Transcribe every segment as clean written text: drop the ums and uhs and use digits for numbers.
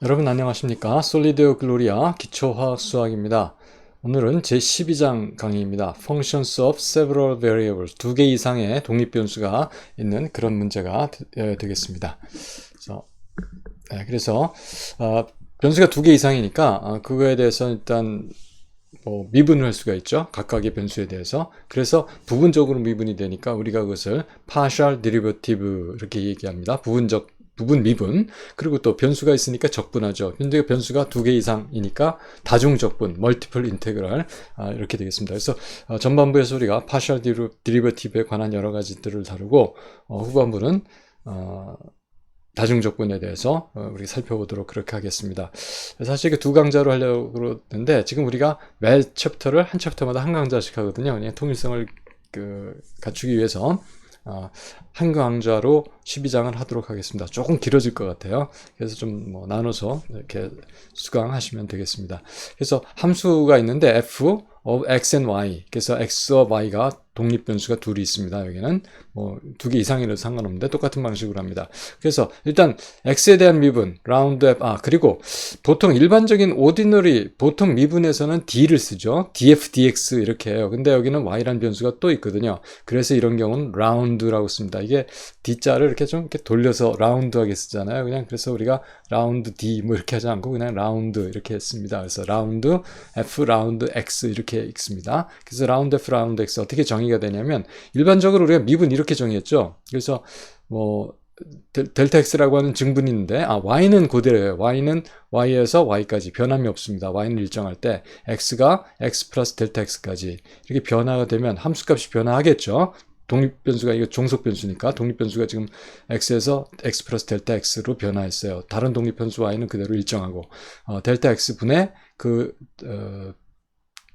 여러분 안녕하십니까? 솔리드 글로리아 기초화학 수학입니다. 오늘은 제12장 강의입니다. Functions of several variables, 두 개 이상의 독립변수가 있는 그런 문제가 되겠습니다. 그래서 변수가 두 개 이상이니까 그거에 대해서 일단 미분을 할 수가 있죠. 각각의 변수에 대해서. 그래서 부분적으로 미분이 되니까 우리가 그것을 partial derivative 이렇게 얘기합니다. 부분 미분. 그리고 또 변수가 있으니까 적분하죠. 근데 변수가 두 개 이상이니까 다중적분, 멀티플 인테그랄 이렇게 되겠습니다. 그래서 전반부에서 우리가 partial derivative에 관한 여러 가지들을 다루고 후반부는 다중적분에 대해서 우리 살펴보도록 그렇게 하겠습니다. 사실 그 두 강좌로 하려고 그러는데 지금 우리가 매 챕터를 한 챕터마다 한 강좌씩 하거든요. 그냥 통일성을 갖추기 위해서 한 강좌로 12장을 하도록 하겠습니다. 조금 길어질 것 같아요. 그래서 좀 나눠서 이렇게 수강하시면 되겠습니다. 그래서 함수가 있는데 f of x and y. 그래서 x와 y가 독립변수가 둘이 있습니다. 여기는 두 개 이상이라도 상관없는데 똑같은 방식으로 합니다. 그래서 일단 x에 대한 미분, 라운드 f, 그리고 보통 일반적인 오디너리 보통 미분에서는 d를 쓰죠. df, dx 이렇게 해요. 근데 여기는 y라는 변수가 또 있거든요. 그래서 이런 경우는 라운드라고 씁니다. 이게 d자를 이렇게 좀 이렇게 돌려서 라운드하게 쓰잖아요. 그냥 그래서 우리가 라운드 d 이렇게 하지 않고 그냥 라운드 이렇게 했습니다. 그래서 라운드 f, 라운드 x 이렇게 읽습니다. 그래서 라운드 f, 라운드 x 어떻게 정의가 되냐면 일반적으로 우리가 미분 이렇게 정의했죠. 그래서 델타 x라고 하는 증분인데 y는 그대로예요. y는 y에서 y까지 변함이 없습니다. y는 일정할 때 x가 x 플러스 델타 x까지 이렇게 변화가 되면 함수값이 변화하겠죠. 독립변수가 이거 종속변수니까 독립변수가 지금 x에서 x 플러스 델타 x로 변화했어요. 다른 독립변수 y는 그대로 일정하고 델타 x분의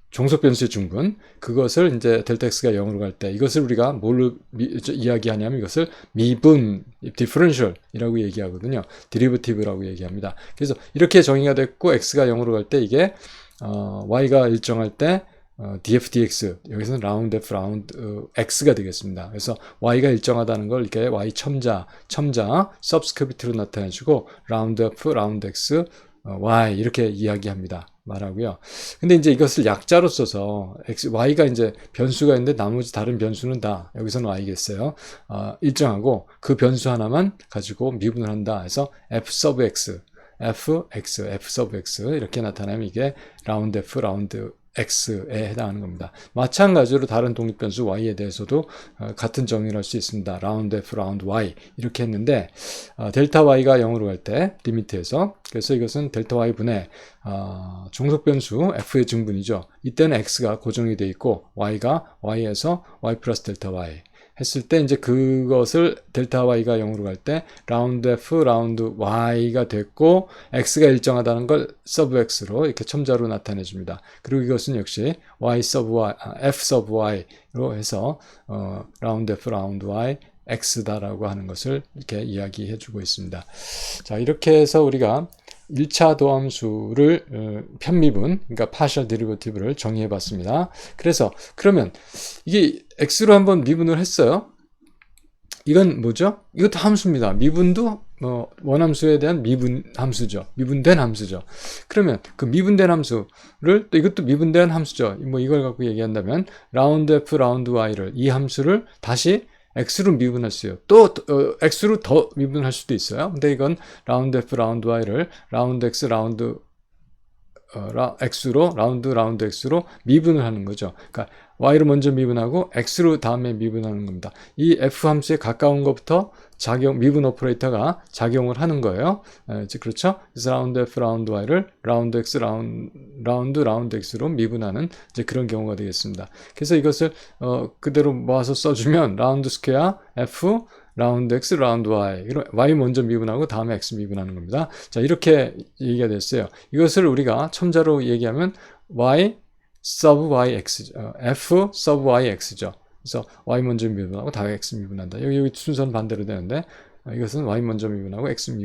종속변수의 중분, 그것을 이제 델타 x가 0으로 갈 때 이것을 우리가 뭘로 이야기하냐면 이것을 미분, 디퍼런셜이라고 얘기하거든요. 데리버티브라고 얘기합니다. 그래서 이렇게 정의가 됐고 x가 0으로 갈 때 이게 y가 일정할 때 df dx 여기서는 라운드 f 라운드 x가 되겠습니다. 그래서 y가 일정하다는 걸 이렇게 y 첨자 서브스크립트로 나타내주고 라운드 f 라운드 x y 이렇게 이야기합니다. 말하고요. 근데 이제 이것을 약자로 써서 y가 이제 변수가 있는데 나머지 다른 변수는 다 여기서는 y겠어요. 일정하고 그 변수 하나만 가지고 미분을 한다 해서 f sub x, f sub x 이렇게 나타나면 이게 라운드 f 라운드 x에 해당하는 겁니다. 마찬가지로 다른 독립변수 y에 대해서도 같은 정의를 할 수 있습니다. 라운드 f, 라운드 y 이렇게 했는데 델타 y가 0으로 갈 때 리미트에서 그래서 이것은 델타 y 분의 종속변수 f의 증분이죠. 이때는 x가 고정이 되어 있고 y가 y에서 y 플러스 델타 y 했을 때 이제 그것을 델타 y가 0으로 갈 때 라운드 f 라운드 y가 됐고 x가 일정하다는 걸 서브 x로 이렇게 첨자로 나타내 줍니다. 그리고 이것은 역시 y 서브 y, f 서브 y로 해서 라운드 f 라운드 y x다라고 하는 것을 이렇게 이야기해 주고 있습니다. 자, 이렇게 해서 우리가 1차 도함수를 편미분, 그러니까 partial derivative를 정의해 봤습니다. 그래서 그러면 이게 x로 한번 미분을 했어요. 이건 뭐죠? 이것도 함수입니다. 미분도 원함수에 대한 미분 함수죠. 미분된 함수죠. 그러면 그 미분된 함수를 또 이것도 미분된 함수죠. 이걸 갖고 얘기한다면 라운드 f 라운드 y를 이 함수를 다시 x로 미분할 수 있어요. 또 x로 더 미분할 수도 있어요. 근데 이건 라운드 f 라운드 y를 라운드 x 라운드 x로 라운드 x로 미분을 하는 거죠. 그러니까 y로 먼저 미분하고 x로 다음에 미분하는 겁니다. 이 f 함수에 가까운 것부터 미분 오퍼레이터가 작용을 하는 거예요. 그렇죠? 그래서 라운드 f 라운드 y를 라운드 x 라운드 x로 미분하는 이제 그런 경우가 되겠습니다. 그래서 이것을 그대로 모아서 써주면 라운드 스퀘어 f 라운드 x, 라운드 y. y 먼저 미분하고 다음에 x 미분하는 겁니다. 자, 이렇게 얘기가 됐어요. 이것을 우리가 첨자로 얘기하면 y sub y x, f sub y x죠. 그래서 y 먼저 미분하고 다음에 x 미분한다. 여기 순서는 반대로 되는데 이것은 y 먼저 미분하고 x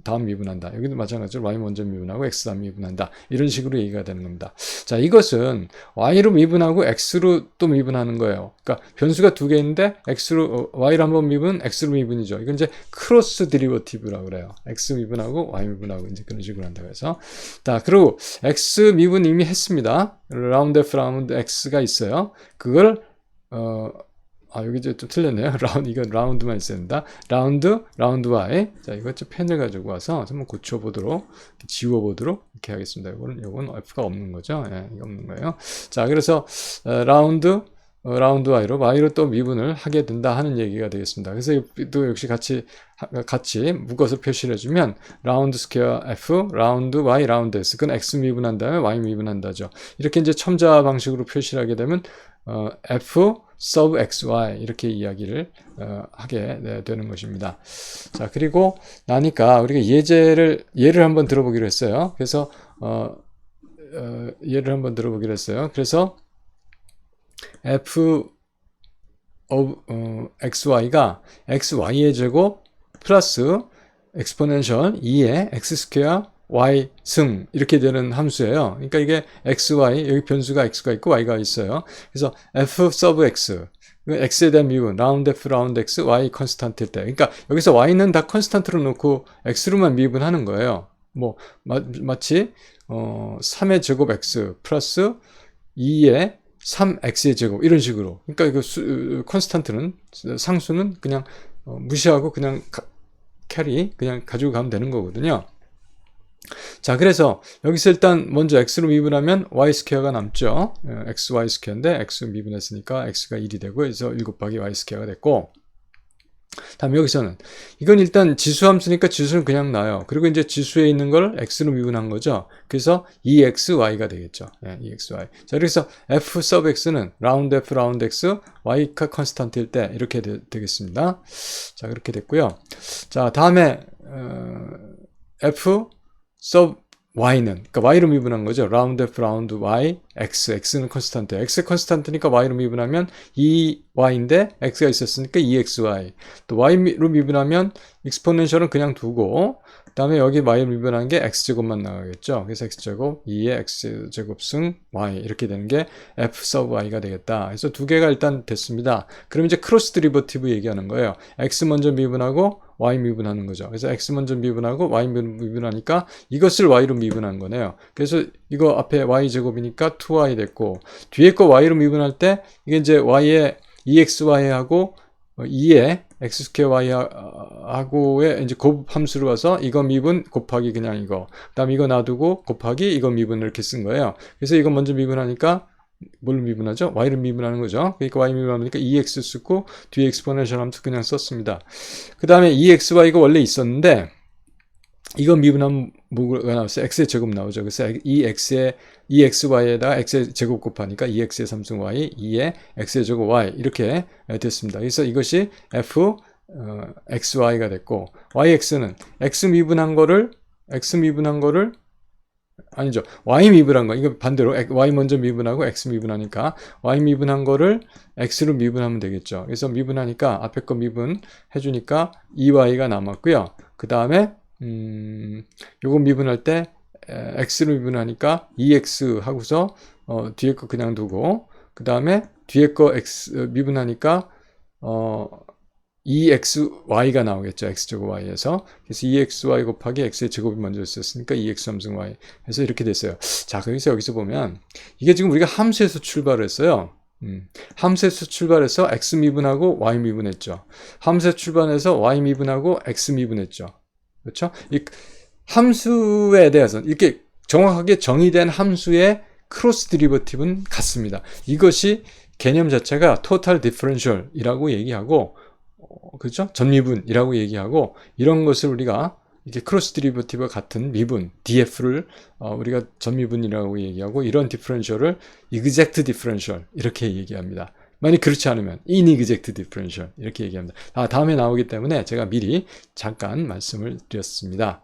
다음 미분한다. 여기도 마찬가지로 y 먼저 미분하고 x 다음 미분한다. 이런 식으로 얘기가 되는 겁니다. 자, 이것은 y로 미분하고 x로 또 미분하는 거예요. 그러니까 변수가 두 개 있는데 x로 y로 한번 미분, x로 미분이죠. 이건 이제 크로스 데리버티브라고 그래요. x 미분하고 y 미분하고 이제 그런 식으로 한다고 해서. 자, 그리고 x 미분 이미 했습니다. 라운드 f 라운드 x가 있어요. 그걸 여기 좀 틀렸네요. 이건 라운드만 있어야 된다. 라운드 y. 자, 이거 좀 펜을 가지고 와서 한번 고쳐보도록, 지워보도록 이렇게 하겠습니다. 요건 F가 없는 거죠. 예, 이거 없는 거예요. 자, 그래서, 라운드 y로 또 미분을 하게 된다 하는 얘기가 되겠습니다. 그래서 또 역시 같이 묶어서 표시를 해주면, 라운드 스퀘어 F, 라운드 y, 라운드 s. 그건 x 미분한 다음에 y 미분한다죠. 이렇게 이제 첨자 방식으로 표시를 하게 되면, F sub xy 이렇게 이야기를 하게 되는 것입니다. 자, 그리고 나니까 우리가 예를 한번 들어보기로 했어요. 그래서 예를 한번 들어보기로 했어요. 그래서 f of xy가 xy의 제곱 플러스 엑스포넨셜 2의 x 스퀘어 y 승 이렇게 되는 함수예요. 그러니까 이게 xy 여기 변수가 x가 있고 y가 있어요. 그래서 f sub x x에 대한 미분 라운드 f 라운드 x y 컨스탄트일 때 그러니까 여기서 y는 다 컨스탄트로 놓고 x로만 미분하는 거예요. 뭐 마치 3의 제곱 x 플러스 2의 3x의 제곱 이런 식으로 그러니까 이거 컨스탄트는 상수는 그냥 무시하고 그냥 캐리 그냥 가지고 가면 되는 거거든요. 자, 그래서 여기서 일단 먼저 x로 미분하면 y 스퀘어가 남죠. xy 스퀘어인데 x 미분했으니까 x가 1이 되고 그래서 7 곱하기 y 스퀘어가 됐고 다음 여기서는 이건 일단 지수 함수니까 지수는 그냥 나요. 그리고 이제 지수에 있는 걸 x로 미분한 거죠. 그래서 2xy가 되겠죠. 예, 2xy. 자, 그래서 f sub x는 라운드 f 라운드 x y가 컨스탄트일 때 이렇게 되겠습니다. 자, 그렇게 됐고요. 자, 다음에 f sub y는 그러니까 y로 미분한 거죠. 라운드 f 라운드 y x는 컨스탄트. x 컨스탄트니까 y로 미분하면 2y인데 x가 있었으니까 2xy. 또 y로 미분하면 익스포넨셜은 그냥 두고 그다음에 여기 y로 미분한 게 x제곱만 나가겠죠. 그래서 x제곱 2의 x제곱 승 y 이렇게 되는 게 f sub y가 되겠다. 그래서 두 개가 일단 됐습니다. 그럼 이제 크로스 데리버티브 얘기하는 거예요. x 먼저 미분하고 y 미분하는 거죠. 그래서 x 먼저 미분하고 y 미분하니까 이것을 y로 미분한 거네요. 그래서 이거 앞에 y 제곱이니까 2y 됐고 뒤에 거 y로 미분할 때 이게 이제 y의 2xy하고 2의 x 스퀘어 y하고의 이제 곱 함수로 와서 이거 미분 곱하기 그냥 이거 그다음 이거 놔두고 곱하기 이거 미분을 이렇게 쓴 거예요. 그래서 이거 먼저 미분하니까 뭘로 미분하죠? y를 미분하는 거죠. 그러니까 y 미분하니까 2x 쓰고 뒤에 엑스포넨셜 함수 그냥 썼습니다. 그 다음에 2xy가 원래 있었는데 이거 미분하면 뭐가 나왔어요? x의 제곱 나오죠. 그래서 2xy에다가 x의 제곱 곱하니까 2x의 3승 y, 2의 x의 제곱 y 이렇게 됐습니다. 그래서 이것이 f xy가 됐고 yx는 x 미분한 거를 아니죠. y 미분한 거. 이거 반대로 y 먼저 미분하고 x 미분하니까 y 미분한 거를 x로 미분하면 되겠죠. 그래서 미분하니까 앞에 거 미분 해주니까 2y가 남았고요. 그 다음에 요거 미분할 때 x로 미분하니까 2x 하고서 뒤에 거 그냥 두고 그 다음에 뒤에 거 x 미분하니까 2xy가 나오겠죠. x제곱 y에서. 그래서 2xy 곱하기 x의 제곱이 먼저 있었으니까 2x 3승 y 해서 이렇게 됐어요. 자, 여기서 보면 이게 지금 우리가 함수에서 출발을 했어요. 함수에서 출발해서 x 미분하고 y 미분했죠. 함수에서 출발해서 y 미분하고 x 미분했죠. 그렇죠? 이 함수에 대해서 이렇게 정확하게 정의된 함수의 크로스 데리버티브는 같습니다. 이것이 개념 자체가 토탈 디퍼런셜이라고 얘기하고 그렇죠? 전미분이라고 얘기하고 이런 것을 우리가 이렇게 크로스 데리버티브와 같은 미분 df를 우리가 전미분이라고 얘기하고 이런 디퍼런셜을 exact differential 이렇게 얘기합니다. 만약 그렇지 않으면 inexact differential 이렇게 얘기합니다. 다음에 나오기 때문에 제가 미리 잠깐 말씀을 드렸습니다.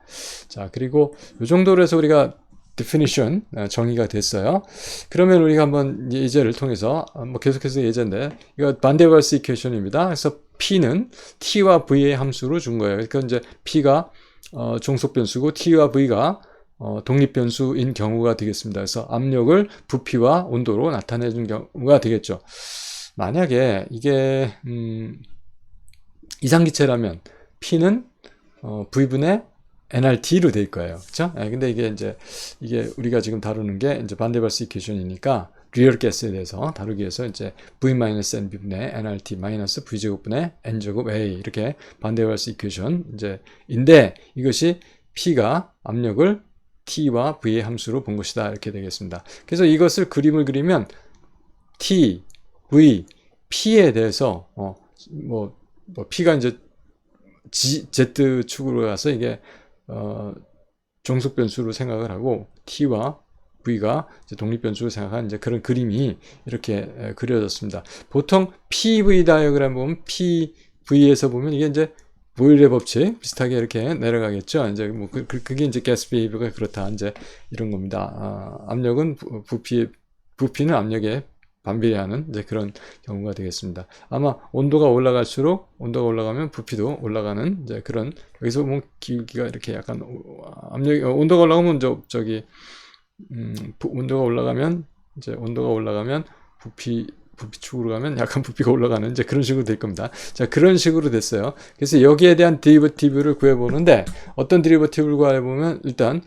자, 그리고 이 정도로 해서 우리가 definition 정의가 됐어요. 그러면 우리가 한번 예제를 통해서 뭐 계속해서 예제인데 이거 반데발스 이퀘이션입니다. 그래서 P는 T와 V의 함수로 준 거예요. 그러니까 이제 P가 종속 변수고 T와 V가 독립 변수인 경우가 되겠습니다. 그래서 압력을 부피와 온도로 나타내 준 경우가 되겠죠. 만약에 이게 이상기체라면 P는 V분의 NRT로 될 거예요. 그렇죠? 근데 이게 우리가 지금 다루는 게 이제 반데발스 이퀘이션이니까 리얼 가스에 대해서 다루기 위해서 이제 V-NB분의 NRT 마이너스 V제곱분의 N제곱 A 이렇게 반데발스 이퀘이션 인데 이것이 P가 압력을 T와 V의 함수로 본 것이다 이렇게 되겠습니다. 그래서 이것을 그림을 그리면 T, V, P에 대해서 뭐 P가 이제 Z축으로 가서 이게 종속 변수로 생각을 하고 T와 V가 이제 독립 변수로 생각한 이제 그런 그림이 이렇게 그려졌습니다. 보통 PV 다이어그램 보면 PV에서 보면 이게 이제 보일의 법칙 비슷하게 이렇게 내려가겠죠. 이제 뭐 그게 이제 가스 비헤이비어가 그렇다 이제 이런 겁니다. 압력은 부피는 압력에 반비례하는 이제 그런 경우가 되겠습니다. 아마 온도가 올라가면 부피도 올라가는 이제 그런 여기서 뭐 기울기가 이렇게 약간 온도가 올라가면 온도가 올라가면 부피축으로 가면 약간 부피가 올라가는 이제 그런 식으로 될 겁니다. 자, 그런 식으로 됐어요. 그래서 여기에 대한 데리버티브를 구해보는데 어떤 데리버티브를 구해보면 일단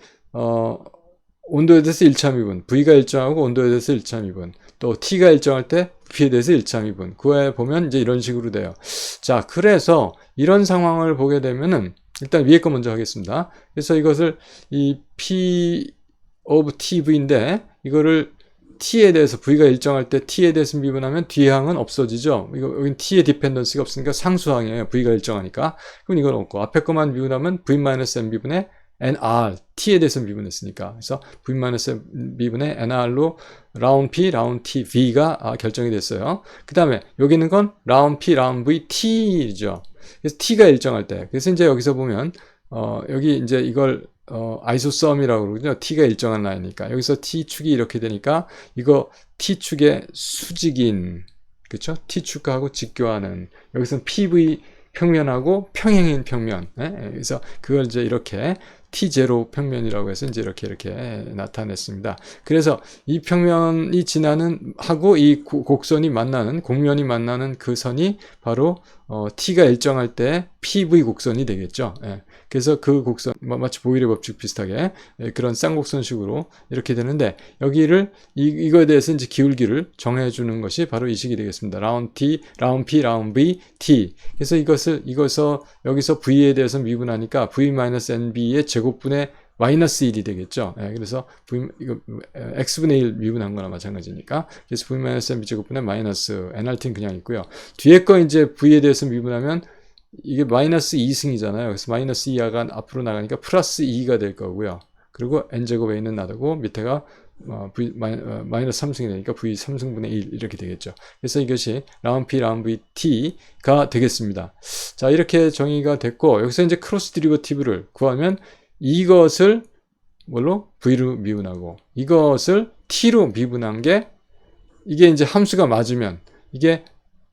온도에 대해서 1차 미분, V가 일정하고 온도에 대해서 1차 미분, 또 T가 일정할 때 P에 대해서 1차 미분 구해보면 이제 이런 식으로 돼요. 자, 그래서 이런 상황을 보게 되면은 일단 위에 거 먼저 하겠습니다. 그래서 이것을 이 P of TV인데 이거를 T에 대해서 V가 일정할 때 T에 대해서 미분하면 뒤항은 없어지죠. 여긴 T의 디펜던스가 없으니까 상수항이에요. V가 일정하니까. 그럼 이건 없고 앞에 것만 미분하면 V-NB분의 NR, T에 대해서 미분했으니까. 그래서 V-NB분의 NR로 라운 P, 라운 T, V가 결정이 됐어요. 그 다음에 여기 있는 건 라운 P, 라운 V, T죠. 그래서 T가 일정할 때. 그래서 이제 여기서 보면, 여기 이제 이걸, 아이소썸이라고 그러거든요. T가 일정한 라인이니까. 여기서 T축이 이렇게 되니까, 이거 T축의 수직인, 그쵸? T축하고 직교하는, 여기서는 PV 평면하고 평행인 평면. 그래서 그걸 이제 이렇게 T0 평면이라고 해서 이제 이렇게 나타냈습니다. 그래서 이 평면이 지나는 하고 이 곡선이 만나는 곡면이 만나는 그 선이 바로 T가 일정할 때 PV 곡선이 되겠죠. 그래서 그 곡선 마치 보일의 법칙 비슷하게 그런 쌍곡선식으로 이렇게 되는데 여기를 이거에 대해서 이제 기울기를 정해주는 것이 바로 이 식이 되겠습니다. 라운 T, 라운 P, 라운 V, T. 그래서 여기서 V에 대해서 미분하니까 V-NB의 제곱분의 마이너스 1이 되겠죠. 그래서 X분의 1 미분한 거나 마찬가지니까. 그래서 V-NB 제곱분의 마이너스 NRT는 그냥 있고요. 뒤에 거 이제 V에 대해서 미분하면 이게 마이너스 2승이잖아요. 그래서 마이너스 2가 앞으로 나가니까 플러스 2가 될 거고요. 그리고 n제곱 a는 나가고 밑에가 마이너스 3승이 되니까 v 3승분의 1 이렇게 되겠죠. 그래서 이것이 라운 p, 라운 v, t가 되겠습니다. 자, 이렇게 정의가 됐고 여기서 이제 크로스 디리버티브를 구하면 이것을 뭘로? v로 미분하고 이것을 t로 미분한 게 이게 이제 함수가 맞으면 이게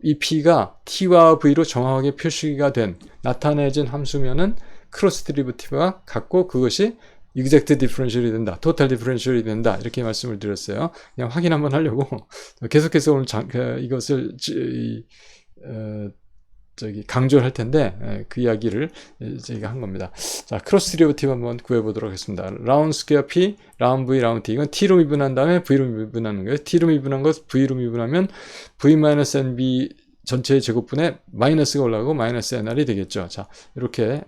이 P가 T와 V로 정확하게 표시가 된 나타내진 함수면은 크로스 디리버티브가 같고 그것이 exact differential이 된다, total differential이 된다 이렇게 말씀을 드렸어요. 그냥 확인 한번 하려고 계속해서 오늘 이것을 강조를 할 텐데 그 이야기를 저희가 한 겁니다. 자, 크로스 디리버티브 한번 구해보도록 하겠습니다. 라운 스퀘어 P, 라운 V, 라운 T 이건 T로 미분한 다음에 V로 미분하는 거예요. T로 미분한 것 V로 미분하면 V-NB 전체의 제곱분에 마이너스가 올라가고 마이너스 NR이 되겠죠. 자, 이렇게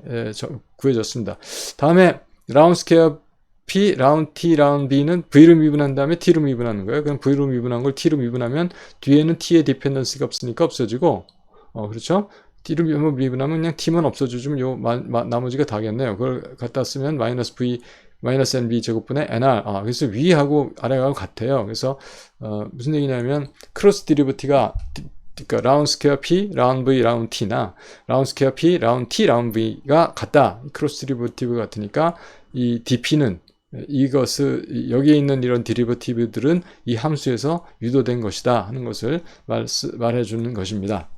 구해졌습니다. 다음에 라운 스퀘어 P, 라운 T, 라운 B는 V로 미분한 다음에 T로 미분하는 거예요. 그럼 V로 미분한 걸 T로 미분하면 뒤에는 T의 디펜던스가 없으니까 없어지고 그렇죠? T로 미분하면 그냥 T만 없어지면 나머지가 다겠네요. 그걸 갖다 쓰면 마이너스 V, 마이너스 NB 제곱분의 NR. 그래서 위하고 아래하고 같아요. 그래서, 무슨 얘기냐면, 크로스 디리버티가, 그러니까 라운 스퀘어 P, 라운 V, 라운 T나, 라운 스퀘어 P, 라운 T, 라운 V가 같다. 크로스 디리버티브 같으니까, 이 DP는, 이것을 여기에 있는 이런 디리버티브들은 이 함수에서 유도된 것이다 하는 것을 말해주는 것입니다.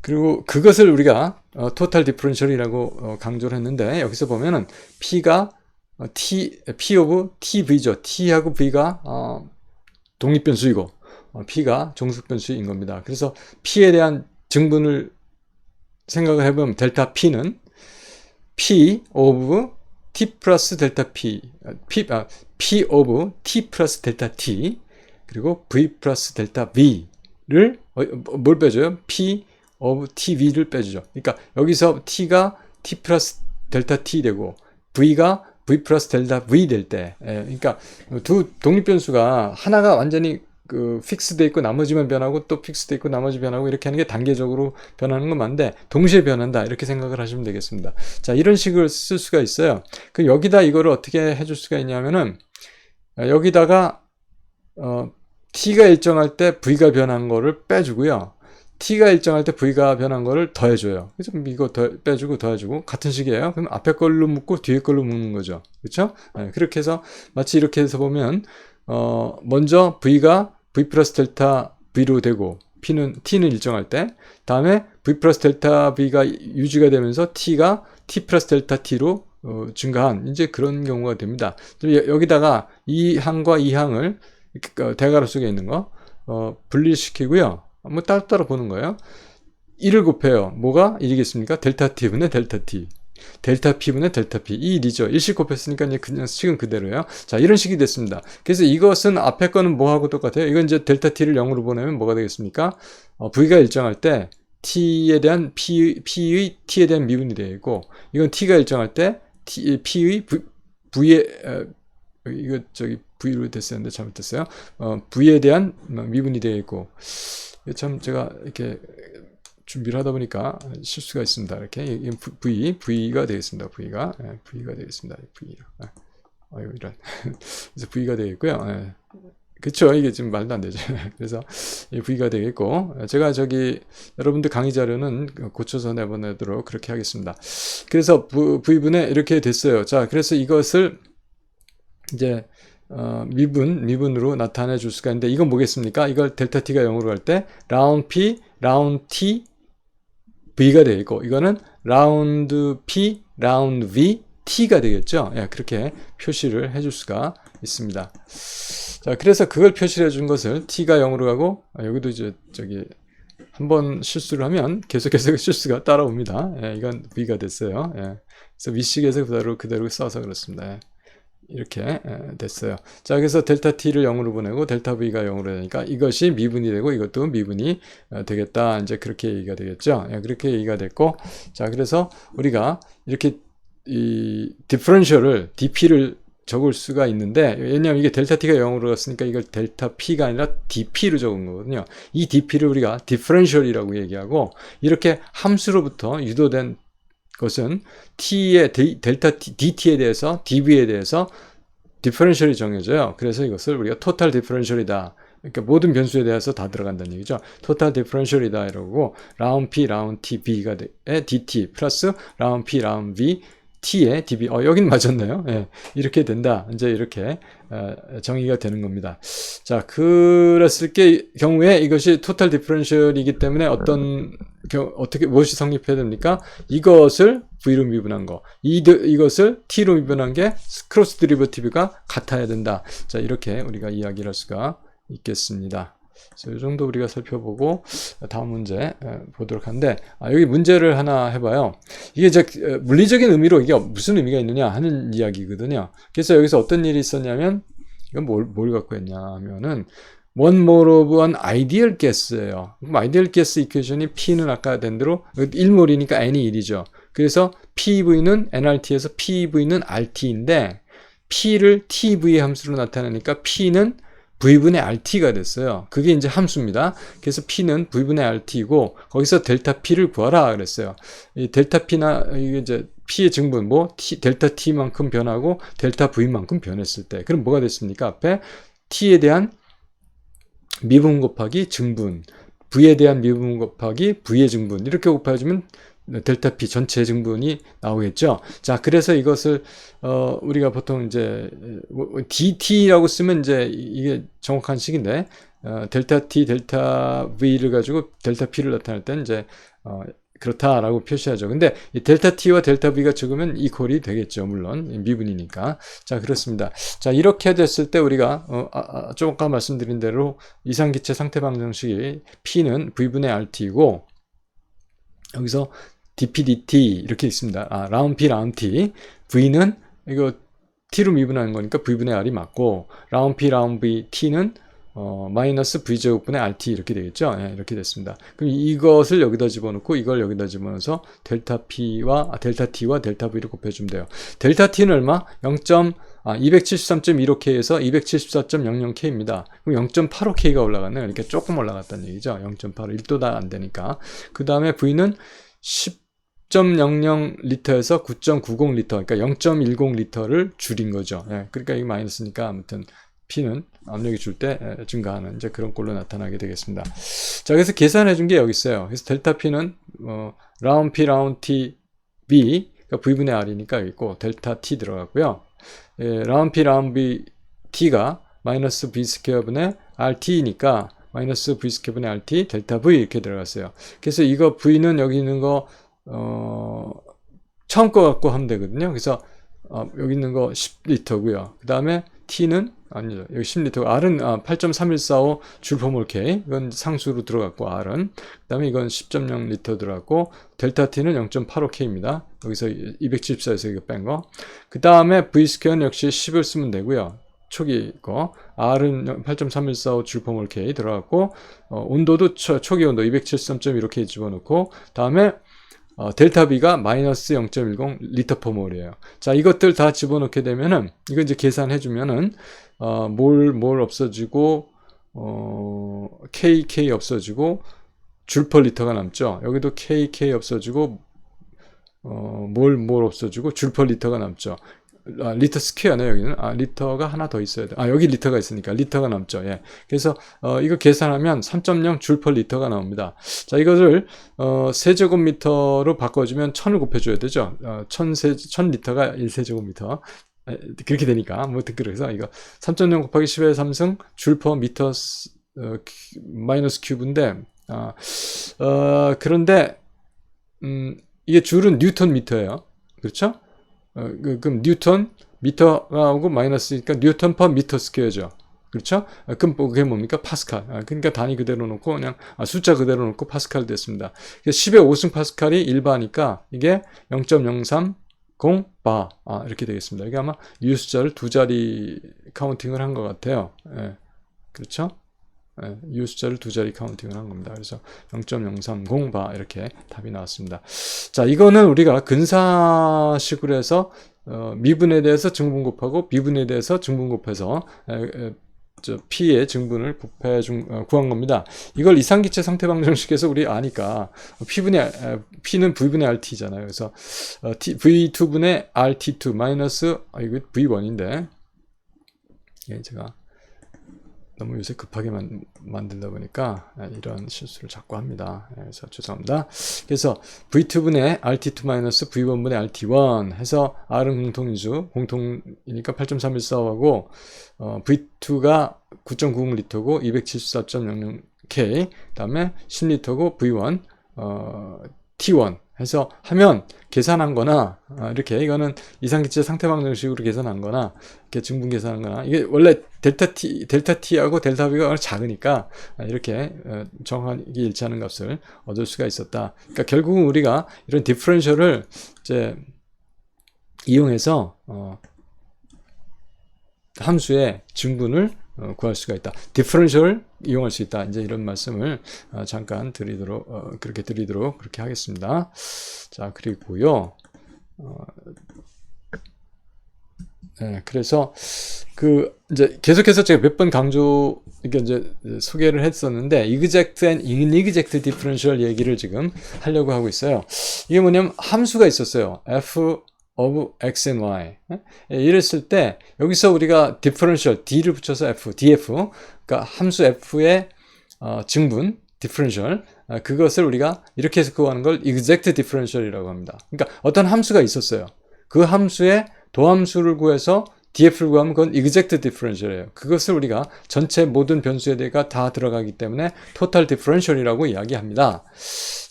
그리고 그것을 우리가 토탈 디퍼런셜이라고 강조를 했는데 여기서 보면은 P가 P 오브 TV죠. T하고 V가 독립변수이고 P가 종속변수인 겁니다. 그래서 P에 대한 증분을 생각을 해보면 델타 P는 P 오브 T 플러스 델타 P, P 오브 T 플러스 델타 T 그리고 V 플러스 델타 V를 뭘 빼줘요? P 오브 TV를 빼주죠. 그러니까 여기서 T가 T 플러스 델타 T 되고 V가 V 플러스 델타 V 될 때, 그러니까 두 독립변수가 하나가 완전히 픽스돼 있고 나머지만 변하고 또 픽스돼 있고 나머지 변하고 이렇게 하는 게 단계적으로 변하는 건 맞는데 동시에 변한다 이렇게 생각을 하시면 되겠습니다. 자, 이런 식을 쓸 수가 있어요. 여기다 이거를 어떻게 해줄 수가 있냐면은 여기다가 T가 일정할 때 V가 변한 거를 빼주고요. T가 일정할 때 V가 변한 거를 더해줘요. 그래서 이거 빼주고 더해주고 같은 식이에요. 그럼 앞에 걸로 묶고 뒤에 걸로 묶는 거죠. 그렇죠? 그렇게 해서 마치 이렇게 해서 보면 먼저 V가 V 플러스 델타 V로 되고 T는 일정할 때 다음에 V 플러스 델타 V가 유지가 되면서 T가 T 플러스 델타 T로 증가한 이제 그런 경우가 됩니다. 여기다가 이 항과 이 항을 대괄호 속에 있는 거 분리시키고요. 뭐 따로따로 보는 거예요. 1을 곱해요. 뭐가 1이겠습니까? 델타 T분의 델타 T. 델타 P분의 델타 P. 이 1이죠. 1씩 곱했으니까 이제 그냥 식은 그대로예요. 자, 이런 식이 됐습니다. 그래서 이것은 앞에 거는 뭐하고 똑같아요? 이건 이제 델타 T를 0으로 보내면 뭐가 되겠습니까? V가 일정할 때 T에 대한 P의 T에 대한 미분이 되어 있고, 이건 T가 일정할 때 P의 V의 이거 V로 됐었는데 잘못됐어요. V에 대한 미분이 되어 있고, 참 제가 이렇게 준비를 하다 보니까 실수가 있습니다. 이렇게 V가 되겠습니다. V가 되겠습니다. 이런 그래서 V가 되겠고요. 그쵸? 이게 지금 말도 안 되죠. 그래서 V가 되겠고 제가 여러분들 강의 자료는 고쳐서 내보내도록 그렇게 하겠습니다. 그래서 V분의 이렇게 됐어요. 자, 그래서 이것을 이제 미분으로 나타내 줄 수가 있는데 이건 뭐겠습니까? 이걸 델타 T가 0으로 갈 때 라운드 P, 라운드 T, V가 되겠고 이거는 라운드 P, 라운드 V, T가 되겠죠? 예, 그렇게 표시를 해줄 수가 있습니다. 자, 그래서 그걸 표시를 해준 것을 T가 0으로 가고 여기도 이제 한번 실수를 하면 계속해서 실수가 따라옵니다. 예, 이건 V가 됐어요. 예, 그래서 위식에서 그대로 써서 그렇습니다. 예. 이렇게 됐어요. 자, 그래서 델타 T를 0으로 보내고 델타 V가 0으로 되니까 이것이 미분이 되고 이것도 미분이 되겠다. 이제 그렇게 얘기가 되겠죠. 그렇게 얘기가 됐고, 자, 그래서 우리가 이렇게 이 디퍼런셜을 DP를 적을 수가 있는데, 왜냐하면 이게 델타 T가 0으로 갔으니까 이걸 델타 P가 아니라 DP로 적은 거거든요. 이 DP를 우리가 디퍼런셜이라고 얘기하고, 이렇게 함수로부터 유도된 것은 T의 델타 DT에 대해서 DV에 대해서 디퍼런셜이 정해져요. 그래서 이것을 우리가 토탈 디퍼런셜이다. 그러니까 모든 변수에 대해서 다 들어간다는 얘기죠. 토탈 디퍼런셜이다 이러고 라운드 P, 라운드 T, B가 DT 플러스 라운드 P, 라운드 V, T의 DB. 여긴 맞았네요. 예, 이렇게 된다. 이제 이렇게 정의가 되는 겁니다. 자, 그랬을 경우에 이것이 토탈 디퍼런셜이기 때문에 무엇이 성립해야 됩니까? 이것을 V로 미분한 거, 이것을 T로 미분한 게 크로스 드리버티브가 같아야 된다. 자, 이렇게 우리가 이야기를 할 수가 있겠습니다. 그래서 이 정도 우리가 살펴보고 다음 문제 보도록 하는데, 여기 문제를 하나 해봐요. 이게 물리적인 의미로 이게 무슨 의미가 있느냐 하는 이야기거든요. 그래서 여기서 어떤 일이 있었냐면, 이건 뭘 갖고 했냐 하면은 one mole of an ideal gas예요. 그럼 ideal gas 이퀘이션이 P는 아까 된 대로 1몰이니까 N이 1이죠. 그래서 PV는 nRT에서 PV는 RT인데 P를 TV 함수로 나타내니까 P는 V분의 RT가 됐어요. 그게 이제 함수입니다. 그래서 P는 V분의 RT이고 거기서 델타 P를 구하라 그랬어요. 이 델타 P나 이게 이제 P의 증분 델타 T만큼 변하고 델타 V만큼 변했을 때 그럼 뭐가 됐습니까? 앞에 T에 대한 미분 곱하기 증분, V에 대한 미분 곱하기 V의 증분 이렇게 곱해주면 델타 P 전체 증분이 나오겠죠. 자, 그래서 이것을 우리가 보통 이제 DT라고 쓰면 이제 이게 정확한 식인데 델타 T, 델타 V를 가지고 델타 P를 나타낼 때는 이제 그렇다라고 표시하죠. 근데 이 델타 T와 델타 V가 적으면 이퀄이 되겠죠. 물론 미분이니까. 자, 그렇습니다. 자, 이렇게 됐을 때 우리가 좀 아까 말씀드린 대로 이상기체 상태 방정식이 P는 V분의 RT이고 여기서 dPdt 이렇게 있습니다. 라운 P, 라운 T. V는 이거 T로 미분하는 거니까 V분의 R이 맞고 라운 P, 라운 V, T는 마이너스 V제곱분의 RT 이렇게 되겠죠. 예, 이렇게 됐습니다. 그럼 이것을 여기다 집어넣고 이걸 여기다 집어넣어서 델타 T와 델타 V를 곱해주면 돼요. 델타 T는 얼마? 273.15K에서 274.00K입니다. 그럼 0.85K가 올라갔네요. 이렇게 조금 올라갔다는 얘기죠. 0.85, 1도다 안 되니까. 그 다음에 V는 10.00리터에서 9.90리터, 그러니까 0.10리터를 줄인 거죠. 예, 그러니까 이게 마이너스니까 아무튼 P는 압력이 줄 때 증가하는 이제 그런 꼴로 나타나게 되겠습니다. 자, 그래서 계산해 준 게 여기 있어요. 그래서 델타 P는 라운 P, 라운 T, B, 그러니까 V분의 R이니까 여기 있고 델타 T 들어갔고요. 라운 P, 라운 B, T가 마이너스 V 스퀘어분의 RT니까 마이너스 V 스퀘어분의 RT, 델타 V 이렇게 들어갔어요. 그래서 이거 V는 여기 있는 거 처음 거 갖고 하면 되거든요. 그래서 여기 있는 거 10리터고요. 그 다음에 T는 아니죠. 여기 10리터. R은 8.3145 줄퍼몰K. 이건 상수로 들어갔고 R은. 그 다음에 이건 10.0리터 들어갔고 델타 T는 0.85K입니다. 여기서 274에서 이거 뺀 거. 그 다음에 V 스퀘어는 역시 10을 쓰면 되고요. 초기 거. R은 8.3145 줄퍼몰K 들어갔고 온도도 초기 온도 273.15K 집어넣고 다음에 델타 B가 마이너스 0.10 리터 퍼 몰이에요. 자, 이것들 다 집어넣게 되면은, 이거 이제 계산해주면은, 몰 없어지고, KK 없어지고, 줄 퍼 리터가 남죠. 여기도 KK 없어지고, 몰 없어지고, 줄 퍼 리터가 남죠. 리터 스퀘어네, 여기는. 리터가 하나 더 있어야 돼. 여기 리터가 있으니까 리터가 남죠. 예. 그래서, 이거 계산하면 3.0 줄 퍼 리터가 나옵니다. 자, 이것을, 세제곱미터로 바꿔주면 1000을 곱해줘야 되죠. 1000리터가 1세제곱미터. 그렇게 되니까, 그래서 이거 3.0 곱하기 10의 3승 줄 퍼 미터, 마이너스 큐브인데, 그런데, 이게 줄은 뉴턴 미터예요. 그렇죠? 그럼 뉴턴 미터가 오고 마이너스니까 뉴턴 퍼 미터 스퀘어죠. 그렇죠? 그럼 그게 뭡니까? 파스칼. 그러니까 단위 그대로 놓고 그냥 숫자 그대로 놓고 파스칼 됐습니다. 10의 5승 파스칼이 1바니까 이게 0.030바 이렇게 되겠습니다. 이게 아마 이 숫자를 두 자리 카운팅을 한 것 같아요. 예. 그렇죠? 예, 이 숫자를 두 자리 카운팅을 한 겁니다. 그래서 0.030바 이렇게 답이 나왔습니다. 자, 이거는 우리가 근사식으로 해서 미분에 대해서 증분 곱하고 비분에 대해서 증분 곱해서 P의 증분을 구한 겁니다. 이걸 이상기체 상태 방정식에서 우리 아니까 P는 V분의 RT잖아요. 그래서 V2분의 RT2 마이너스 이거 V1인데 예, 제가 너무 요새 급하게 만들다 보니까 이런 실수를 자꾸 합니다. 그래서 죄송합니다. 그래서 V2분의 RT2-V1분의 RT1 해서 R은 공통이니까 8.3145하고 V2가 9.90리터고 274.00K 그 다음에 10리터고 V1 T1 해서 하면 계산한 거나 이렇게 이거는 이상기체 상태 방정식으로 계산한 거나 이렇게 증분 계산한 거나 이게 원래 델타 T하고 델타 V가 작으니까 이렇게 정확하게 일치하는 값을 얻을 수가 있었다. 그러니까 결국은 우리가 이런 디퍼런셜을 이제 이용해서 함수의 증분을 구할 수가 있다. 디퍼런셜을 이용할 수 있다. 이제 이런 말씀을 잠깐 그렇게 드리도록 그렇게 하겠습니다. 자, 그리고요. 네, 그래서 이제 계속해서 제가 몇 번 이제 소개를 했었는데 exact and inexact differential 얘기를 지금 하려고 하고 있어요. 이게 뭐냐면 함수가 있었어요. f of x and y. 이랬을 때 여기서 우리가 differential d를 붙여서 f, df, 그러니까 함수 f의 증분 differential 그것을 우리가 이렇게 해서 구하는 걸 exact differential이라고 합니다. 그러니까 어떤 함수가 있었어요. 그 함수의 도함수를 구해서 df를 구하면 그건 exact differential이에요. 그것을 우리가 전체 모든 변수에 대가 다 들어가기 때문에 total differential이라고 이야기합니다.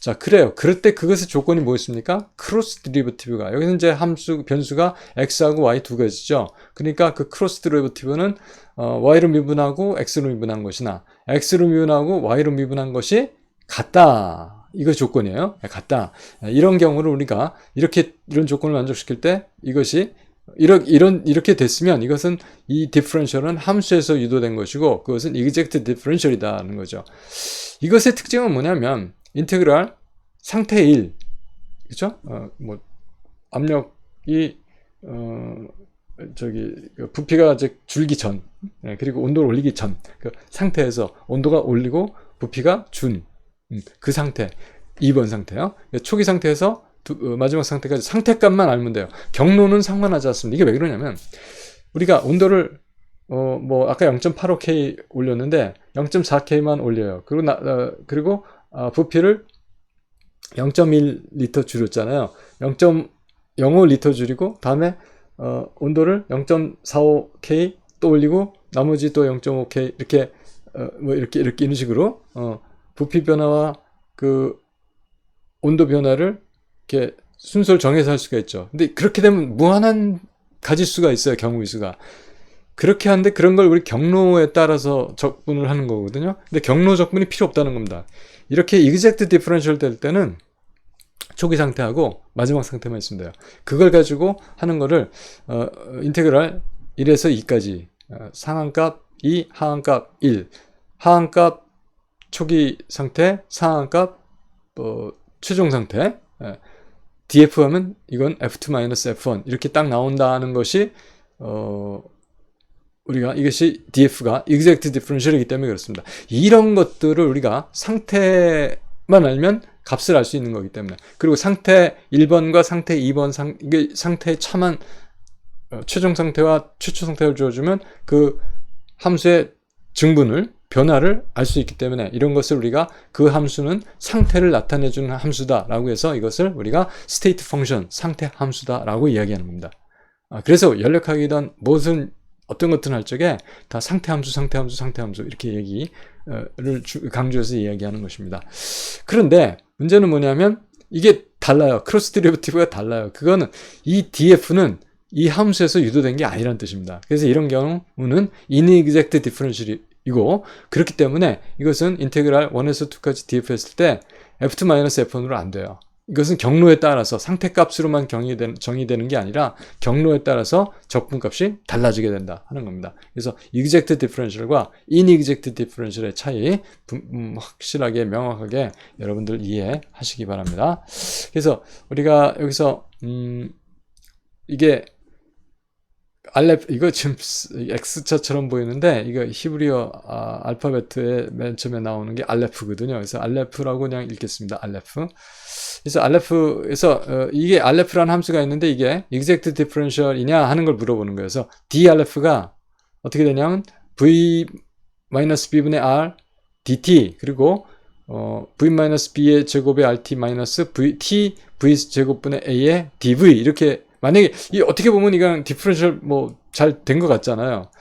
자, 그래요. 그럴 때 그것의 조건이 뭐였습니까? 크로스 데리버티브가. 여기서 이제 변수가 x하고 y 두 가지죠. 그러니까 그 크로스 데리버티브는 y로 미분하고 x로 미분한 것이나 x로 미분하고 y로 미분한 것이 같다. 이거 조건이에요. 같다. 이런 경우를 우리가 이런 조건을 만족시킬 때 이것이 이렇게 됐으면 이것은 이 디퍼런셜은 함수에서 유도된 것이고 그것은 exact differential이다는 거죠. 이것의 특징은 뭐냐면 인테그랄 상태 1, 그렇죠? 압력이 부피가 이제 줄기 전, 그리고 온도를 올리기 전 그 상태에서 온도가 올리고 부피가 준 그 상태, 2번 상태요. 초기 상태에서 마지막 상태까지 상태값만 알면 돼요. 경로는 상관하지 않습니다. 이게 왜 그러냐면 우리가 온도를 아까 0.85K 올렸는데 0.4K만 올려요. 그리고 부피를 0.1리터 줄였잖아요. 0.05리터 줄이고 다음에 온도를 0.45K 또 올리고 나머지 또 0.5K 이렇게 이런 식으로 부피 변화와 그 온도 변화를 이렇게 순서를 정해서 할 수가 있죠. 근데 그렇게 되면 무한한 가지수가 있어요. 경우수가. 그렇게 하는데 그런 걸 우리 경로에 따라서 적분을 하는 거거든요. 근데 경로 적분이 필요 없다는 겁니다. 이렇게 exact differential 될 때는 초기 상태하고 마지막 상태만 있으면 돼요. 그걸 가지고 하는 거를 인테그랄 1에서 2까지 상한값 2, 하한값 1, 하한값 초기 상태, 상한값 최종 상태, df 하면 이건 f2-f1 이렇게 딱 나온다는 것이 우리가 이것이 df가 exact differential이기 때문에 그렇습니다. 이런 것들을 우리가 상태만 알면 값을 알 수 있는 거기 때문에, 그리고 상태 1번과 상태 2번 이게 상태의 차만 최종 상태와 최초 상태를 주어주면 그 함수의 증분을 변화를 알 수 있기 때문에 이런 것을 우리가 그 함수는 상태를 나타내주는 함수다라고 해서 이것을 우리가 state function, 상태 함수다라고 이야기하는 겁니다. 그래서 연력학이든 어떤 것든 할 적에 다 상태 함수 이렇게 얘기를 강조해서 이야기하는 것입니다. 그런데 문제는 뭐냐면 이게 달라요. 크로스 데리버티브가 달라요. 그거는 이 df는 이 함수에서 유도된 게 아니라는 뜻입니다. 그래서 이런 경우는 inexact differential이고, 그렇기 때문에 이것은 인테그랄 1에서 2까지 df 했을 때 f2-f1으로 안 돼요. 이것은 경로에 따라서 상태값으로만 정의되는 게 아니라 경로에 따라서 적분값이 달라지게 된다 하는 겁니다. 그래서 exact differential과 inexact differential의 차이 확실하게 명확하게 여러분들 이해하시기 바랍니다. 그래서 우리가 여기서 이게 이거 지금 X자처럼 보이는데 이거 히브리어 알파벳의 맨 처음에 나오는 게 알레프거든요. 그래서 알레프라고 그냥 읽겠습니다. 알레프. 그래서 알레프에서 이게 알레프라는 함수가 있는데 이게 exact differential이냐 하는 걸 물어보는 거예요. 그래서 d알레프가 어떻게 되냐면 v-b분의 r dt 그리고 v-b의 제곱의 rt 마이너스 t v 제곱분의 a의 dv 이렇게, 만약에 이 어떻게 보면 이건 디퍼런셜 잘 된 것 같잖아요.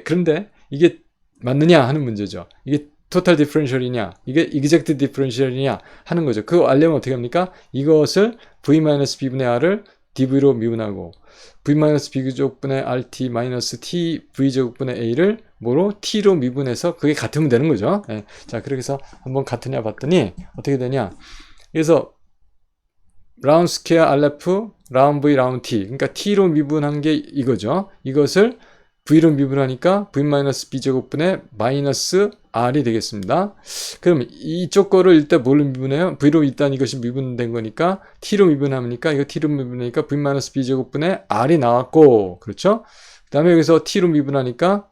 그런데 이게 맞느냐 하는 문제죠. 이게 토탈 디퍼런셜이냐, 이게 exact differential이냐 하는 거죠. 그거 알려면 어떻게 합니까? 이것을 v-b분의 r을 dv로 미분하고 v-b제곱분의 rt 마이너스 t v제곱분의 a를 뭐로? t로 미분해서 그게 같으면 되는 거죠. 자, 그렇게 해서 한번 같으냐 봤더니 어떻게 되냐. 그래서 라운드 스퀘어 rf 라운드 v 라운드 t, 그러니까 t로 미분한 게 이거죠. 이것을 v로 미분하니까 v-b 제곱분의 마이너스 r이 되겠습니다. 그럼 이쪽 거를 일단 뭘로 미분해요? v로 일단 이것이 미분된 거니까 t로 미분하니까 이거 t로 미분하니까 v-b 제곱분의 r이 나왔고, 그렇죠? 그 다음에 여기서 t로 미분하니까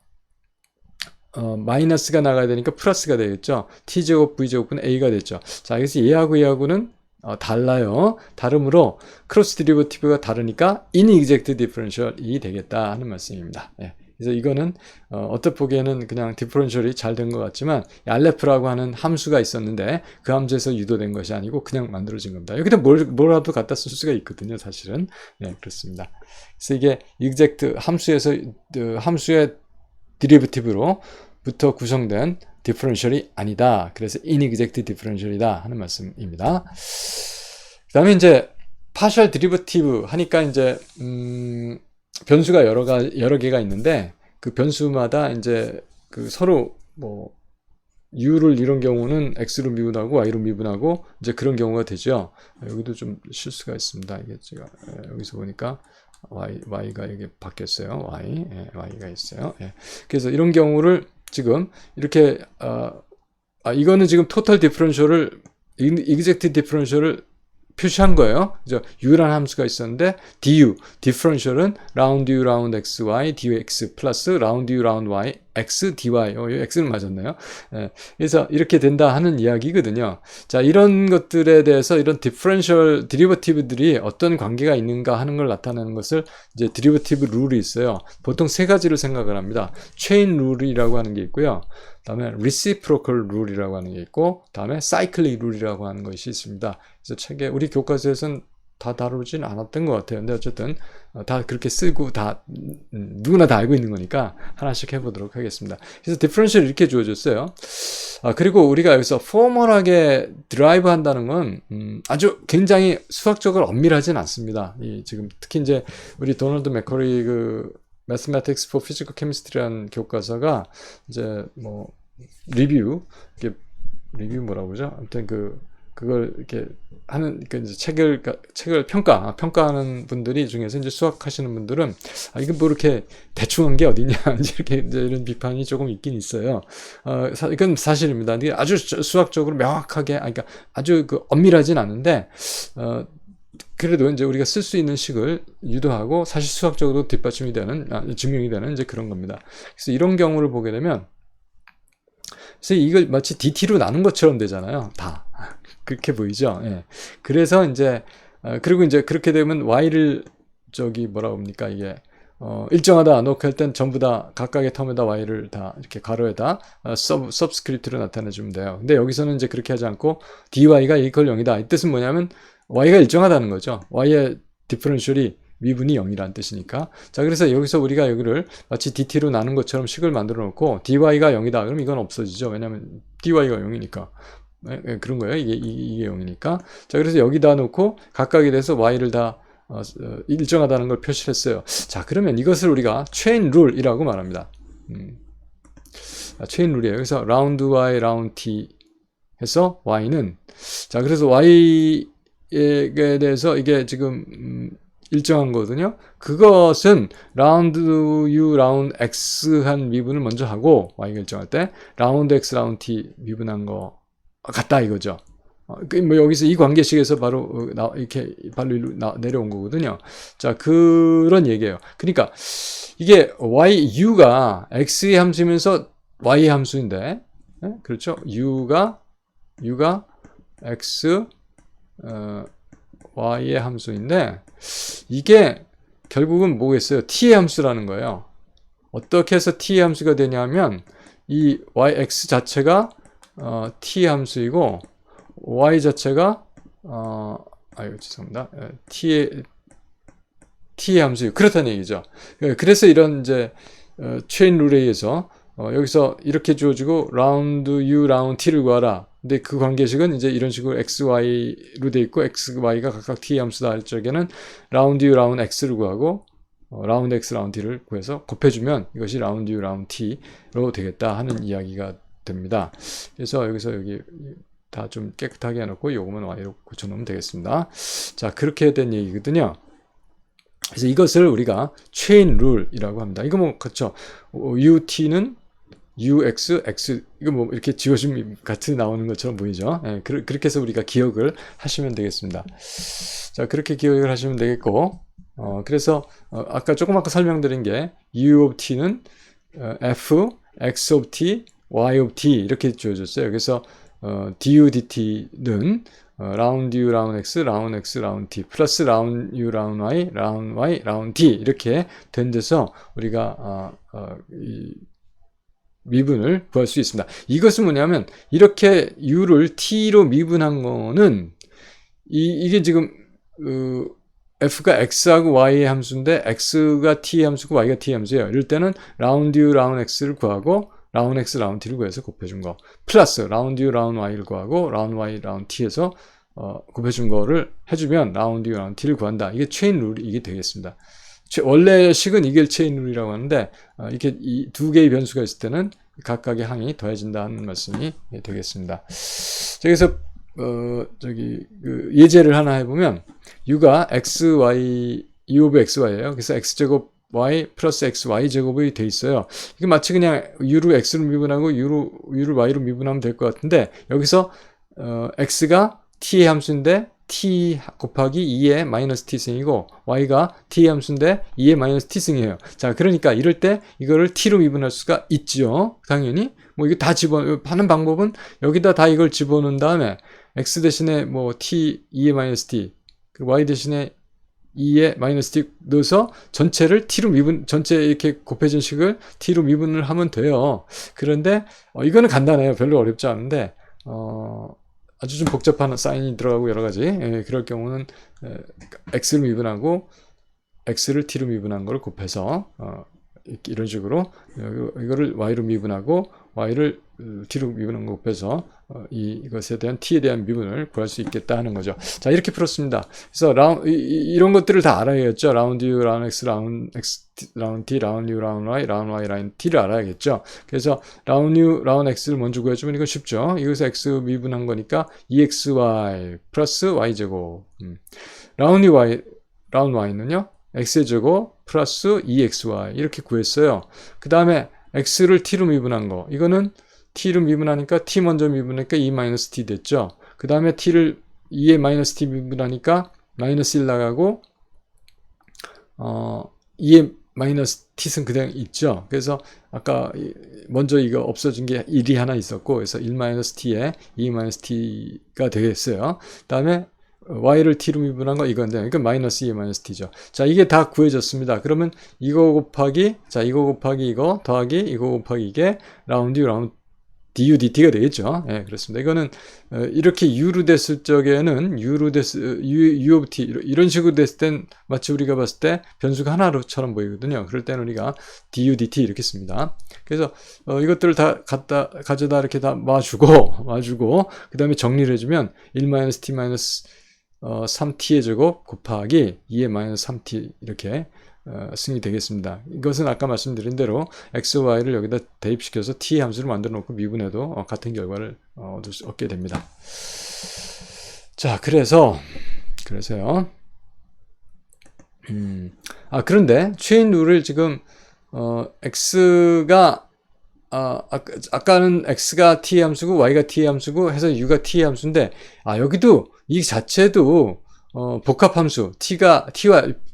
마이너스가 나가야 되니까 플러스가 되겠죠. t제곱 v제곱분의 a가 됐죠. 자, 여기서 얘하고는 달라요. 다름으로 크로스 데리버티브가 다르니까 inexact differential이 되겠다 하는 말씀입니다. 그래서 이거는 어떻게 보기에는 그냥 디퍼런셜이 잘 된 것 같지만 알레프라고 하는 함수가 있었는데 그 함수에서 유도된 것이 아니고 그냥 만들어진 겁니다. 여기다 뭐라도 갖다 쓸 수가 있거든요, 사실은. 네, 그렇습니다. 그래서 이게 exact 함수에서 함수의 디리버티브로부터 구성된 디퍼런셜이 아니다. 그래서 inexact differential이다 하는 말씀입니다. 그 다음에 이제 partial derivative 하니까 이제 변수가 여러 개가 있는데 그 변수마다 이제 그 서로 뭐 u를 이런 경우는 x로 미분하고 y로 미분하고 이제 그런 경우가 되죠. 여기도 좀 실수가 있습니다. 이게 제가 여기서 보니까 y가 이게 바뀌었어요. y가 있어요. 예. 그래서 이런 경우를 지금 이렇게 이거는 지금 토탈 디퍼런셜을 exact differential을 표시한 거예요. 그래서 u라는 함수가 있었는데 du, differential은 round u round xy dx 플러스 round u round y x dy. x는 맞았네요. 예, 그래서 이렇게 된다 하는 이야기거든요. 자, 이런 것들에 대해서 이런 differential derivative들이 어떤 관계가 있는가 하는 걸 나타내는 것을 이제 derivative 룰이 있어요. 보통 세 가지를 생각을 합니다. chain 룰이라고 하는 게 있고요. 다음에 reciprocal 룰이라고 하는 게 있고, 다음에 cyclic 룰이라고 하는 것이 있습니다. 그래서 책에 우리 교과서에서는 다 다루진 않았던 것 같아요. 근데 어쨌든 다 그렇게 쓰고 다 누구나 다 알고 있는 거니까 하나씩 해보도록 하겠습니다. 그래서 디퍼런셜이 이렇게 주어졌어요. 그리고 우리가 여기서 포멀하게 드라이브 한다는 건 아주 굉장히 수학적으로 엄밀하진 않습니다. 지금 특히 이제 우리 도널드 맥커리 그 Mathematics for Physical Chemistry라는 교과서가 이제 뭐 리뷰 뭐라고 그러죠? 아무튼 그걸 이렇게 하는 이제 책을 평가하는 분들이 중에서 이제 수학하시는 분들은 이게 뭐 이렇게 대충한 게 어디냐 이렇게 이제 이런 비판이 조금 있긴 있어요. 이건 사실입니다. 이게 아주 수학적으로 명확하게 그러니까 아주 엄밀하진 않은데 그래도 이제 우리가 쓸 수 있는 식을 유도하고 사실 수학적으로 뒷받침이 되는 증명이 되는 이제 그런 겁니다. 그래서 이런 경우를 보게 되면 그래서 이걸 마치 DT로 나눈 것처럼 되잖아요. 다 그렇게 보이죠. 예. 그래서 이제 그리고 이제 그렇게 되면 y를 뭐라고 합니까 이게 일정하다 놓고 할 땐 전부 다 각각의 텀에다 y를 다 이렇게 가로에다 서브스크립트로 나타내 주면 돼요. 근데 여기서는 이제 그렇게 하지 않고 dy가 이퀄 0이다. 이 뜻은 뭐냐면 y가 일정하다는 거죠. y의 디퍼런셜이 미분이 0이라는 뜻이니까. 자, 그래서 여기서 우리가 여기를 마치 dt로 나눈 것처럼 식을 만들어 놓고 dy가 0이다. 그럼 이건 없어지죠. 왜냐면 dy가 0이니까. 그런 거예요. 이게 0이니까. 자, 그래서 여기다 놓고 각각에 대해서 y를 다 일정하다는 걸 표시했어요. 자, 그러면 이것을 우리가 체인 룰이라고 말합니다. 체인 룰이에요. 그래서 round y, round t 해서 y는 자, 그래서 y에 대해서 이게 지금 일정한 거거든요. 그것은 round u, round x 한 미분을 먼저 하고 y가 일정할 때 round x, round t 미분한 거 같다 이거죠. 뭐 여기서 이 관계식에서 바로 이렇게 내려온 거거든요. 자, 그런 얘기예요. 그러니까 이게 u가 x의 함수면서 y의 함수인데, 그렇죠? u가 x y의 함수인데 이게 결국은 뭐겠어요? t의 함수라는 거예요. 어떻게 해서 t의 함수가 되냐면 이 yx 자체가 t 함수이고 y 자체가 죄송합니다. t의 함수이고 그렇다는 얘기죠. 그래서 이런 이제 체인 룰에 의해서 여기서 이렇게 주어지고 round u, round t를 구하라. 근데 그 관계식은 이제 이런 식으로 x, y로 돼 있고 x, y가 각각 t의 함수다 할 적에는 round u, round x를 구하고 round x, round t를 구해서 곱해주면 이것이 round u, round t로 되겠다 하는 이야기가 됩니다. 그래서 여기서 여기 다 좀 깨끗하게 해놓고 요거만 y로 고쳐놓으면 되겠습니다. 자, 그렇게 된 얘기거든요. 그래서 이것을 우리가 체인 룰이라고 합니다. 이거 뭐 그렇죠. ut는 ux, x 이거 뭐 이렇게 지워짐 같이 나오는 것처럼 보이죠. 예, 그렇게 해서 우리가 기억을 하시면 되겠습니다. 자, 그렇게 기억을 하시면 되겠고 그래서 아까 조금 아까 설명드린 게 u of t는 f, x of t, y of t 이렇게 주어졌어요. 그래서 du, dt는 라운드 U, 라운드 X, 라운드 X, 라운드 T 플러스 라운드 U, 라운드 Y, 라운드 Y, 라운드 T 이렇게 된 데서 우리가 이 미분을 구할 수 있습니다. 이것은 뭐냐면 이렇게 U를 T로 미분한 거는 이게 지금 F가 X하고 Y의 함수인데 X가 T의 함수고 Y가 T의 함수예요. 이럴 때는 라운드 U, 라운드 X를 구하고 라운드 X, 라운드 T를 구해서 곱해준 거 플러스 라운드 U, 라운드 Y를 구하고 라운드 Y, 라운드 T에서 곱해준 거를 해주면 라운드 U, 라운드 T를 구한다. 이게 체인 룰이 이게 되겠습니다. 원래 식은 이게 체인 룰이라고 하는데 이렇게 이 두 개의 변수가 있을 때는 각각의 항이 더해진다는 말씀이 되겠습니다. 여기서 예제를 하나 해보면 U가 XY, U of XY예요. 그래서 X제곱 Y 플러스 XY 제곱이 돼 있어요. 이게 마치 그냥 U를 X로 미분하고 U를 Y로 미분하면 될 것 같은데 여기서 X가 T의 함수인데 T 곱하기 2의 마이너스 T승이고 Y가 T의 함수인데 2의 마이너스 T승이에요. 자, 그러니까 이럴 때 이거를 T로 미분할 수가 있죠. 당연히. 뭐 이거 다 하는 방법은 여기다 다 이걸 집어넣은 다음에 X 대신에 뭐 T, 2의 마이너스 T, 그리고 Y 대신에 2의 마이너스 T 넣어서 전체를 T로 전체 이렇게 곱해진 식을 T로 미분을 하면 돼요. 그런데 이거는 간단해요. 별로 어렵지 않은데 아주 좀 복잡한 사인이 들어가고 여러 가지 그럴 경우는 X를 미분하고 X를 T로 미분한 걸 곱해서 이런 식으로 이거를 Y로 미분하고 Y를 T로 미분한 거 곱해서 이것에 대한 T에 대한 미분을 구할 수 있겠다 하는 거죠. 자, 이렇게 풀었습니다. 그래서 이런 것들을 다 알아야겠죠. 라운드 U, 라운드 X, 라운드 T, 라운드 U, 라운드 Y, 라운드 Y, 라운드 T를 알아야겠죠. 그래서 라운드 U, 라운드 X를 먼저 구해주면 이건 쉽죠. 이것을 X 미분한 거니까 EXY 플러스 Y제곱. 라운드 Y, 라운드 Y는요. X의 제곱 플러스 EXY 이렇게 구했어요. 그 다음에 X를 T로 미분한 거. 이거는 T로 미분하니까 T 먼저 미분하니까 2-T 됐죠. 그 다음에 T를 2의 마이너스 T 미분하니까 마이너스 1 나가고 2의 마이너스 T는 그냥 있죠. 그래서 아까 먼저 이거 없어진 게 1이 하나 있었고 그래서 1-T에 2-T가 되겠어요. 그 다음에 Y를 T로 미분한 거 이건데, 그러니까 마이너스 2의 마이너스 T죠. 자, 이게 다 구해졌습니다. 그러면 이거 곱하기, 자, 이거 곱하기 이거 더하기 이거 곱하기 이게 라운드 U, 라운드 du, dt가 되겠죠. 예, 그렇습니다. 이거는 이렇게 U로 됐을 적에는 U of t 이런 식으로 됐을 땐 마치 우리가 봤을 때 변수가 하나로처럼 보이거든요. 그럴 때는 우리가 du, dt 이렇게 씁니다. 그래서 이것들을 다 가져다 이렇게 다 마주고 그 다음에 정리를 해주면 1-t 3t의 제곱 곱하기 2의 마이너스 3t 이렇게 승이 되겠습니다. 이것은 아까 말씀드린 대로 x, y를 여기다 대입시켜서 t 함수를 만들어 놓고 미분해도 같은 결과를 얻게 됩니다. 자, 그래서요. 그런데 체인 룰을 지금 x가 아까는 x가 t의 함수고 y가 t의 함수고 해서 u가 t의 함수인데 여기도 이 자체도 복합함수 t와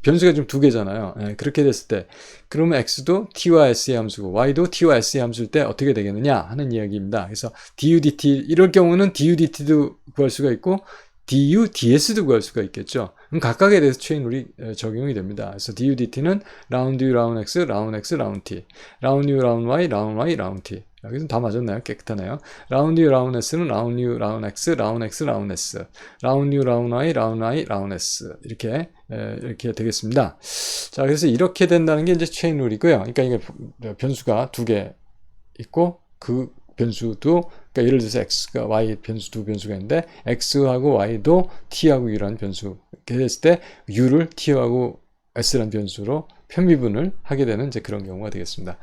변수가 지금 두 개잖아요. 그렇게 됐을 때 그러면 x도 t와 s의 함수고 y도 t와 s의 함수일 때 어떻게 되겠느냐 하는 이야기입니다. 그래서 du, dt 이럴 경우는 du, dt도 구할 수가 있고 du, ds도 구할 수가 있겠죠. 그럼 각각에 대해서 체인 룰이 적용이 됩니다. 그래서 du, dt는 라운드 u, 라운드 x, 라운드 x, 라운드 t, 라운드 u, 라운드 y, 라운드 y, 라운드 t. 여기는 다 맞았나요? 깨끗하네요. 라운드 u, 라운드 s는 라운드 u, 라운드 x, 라운드 x, 라운드 s, 라운드 u, 라운드 y, 라운드 y, 라운드 s 이렇게 되겠습니다. 자, 그래서 이렇게 된다는 게 이제 체인 룰이고요. 그러니까 이게 변수가 두 개 있고 그 변수도 그러니까 예를 들어서 x가 y 변수 두 변수가 있는데 x하고 y도 t하고 u라는 변수 이렇게 됐을 때 u를 t하고 s라는 변수로 편미분을 하게 되는 이제 그런 경우가 되겠습니다.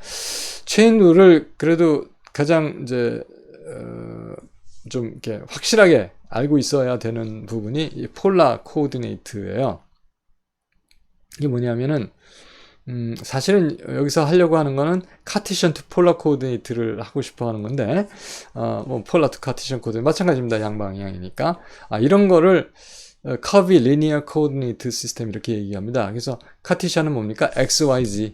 체인 룰을 그래도 가장 이제 좀 이렇게 확실하게 알고 있어야 되는 부분이 이 폴라 코오디네이트예요. 이게 뭐냐면은 사실은 여기서 하려고 하는 거는 카티션 투 폴라 코오디네이트를 하고 싶어 하는 건데 뭐 폴라 투 카티션 코오디네이트 마찬가지입니다. 양방향이니까 이런 거를 커비 리니어 코오디네이트 시스템 이렇게 얘기합니다. 그래서 카티션은 뭡니까? x, y, z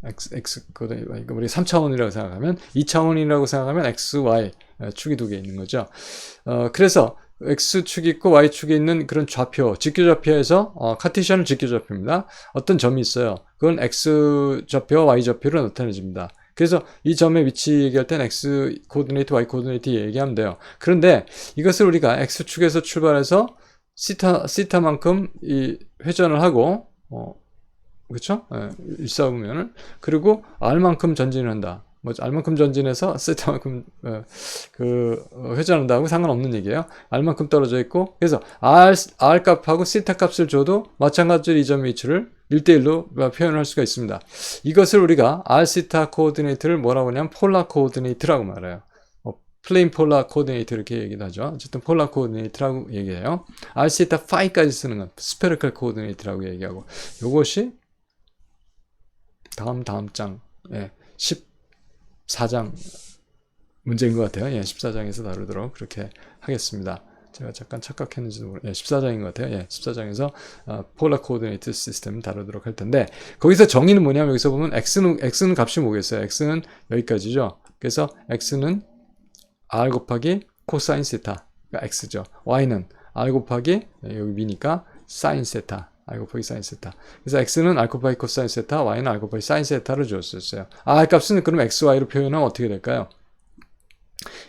x 코오디네이트 우리 3차원이라고 생각하면 2차원이라고 생각하면 x, y 축이 두 개 있는 거죠. 그래서 x축이 있고 y축이 있는 그런 좌표, 직교좌표에서 카티시안은 직교좌표입니다. 어떤 점이 있어요. 그건 x좌표와 y좌표로 나타내집니다. 그래서 이 점의 위치 얘기할 땐 x 코디네이트, y 코디네이트 얘기하면 돼요. 그런데 이것을 우리가 x축에서 출발해서 시타만큼 이 회전을 하고 그렇죠? 예, 일사분면을 그리고 r만큼 전진을 한다. 뭐 r만큼 전진해서 시타만큼 회전한다고 상관없는 얘기예요. r만큼 떨어져 있고 그래서 r 값하고 시타 값을 줘도 마찬가지로 이 점의 위치를 1대1로 표현할 수가 있습니다. 이것을 우리가 r 시타 코오디네이트를 뭐라고 하냐면 폴라 코오디네이트라고 말해요. 플레인 폴라 코오디네이트 이렇게 얘기도 하죠. 어쨌든 폴라 코오디네이트라고 얘기해요. r 시타 파이까지 쓰는 건 스페리컬 코오디네이트라고 얘기하고 요것이 다음 장 14장 문제인 것 같아요. 14장에서 다루도록 그렇게 하겠습니다. 제가 잠깐 착각했는지도 모르겠어요. 14장인 것 같아요. 14장에서 폴라 코오디네이트 시스템 다루도록 할 텐데 거기서 정의는 뭐냐면 여기서 보면 x는 값이 뭐겠어요? x는 여기까지죠. 그래서 x는 r 곱하기 코사인 세타가 x죠. y는 r 곱하기 여기 미니까 사인 세타 r 곱하기 사인 세타. 그래서 x는 r 곱하기 코사인 세타, y는 r 곱하기 사인 세타를 줬었어요. r 값은 그럼 x, y로 표현하면 어떻게 될까요?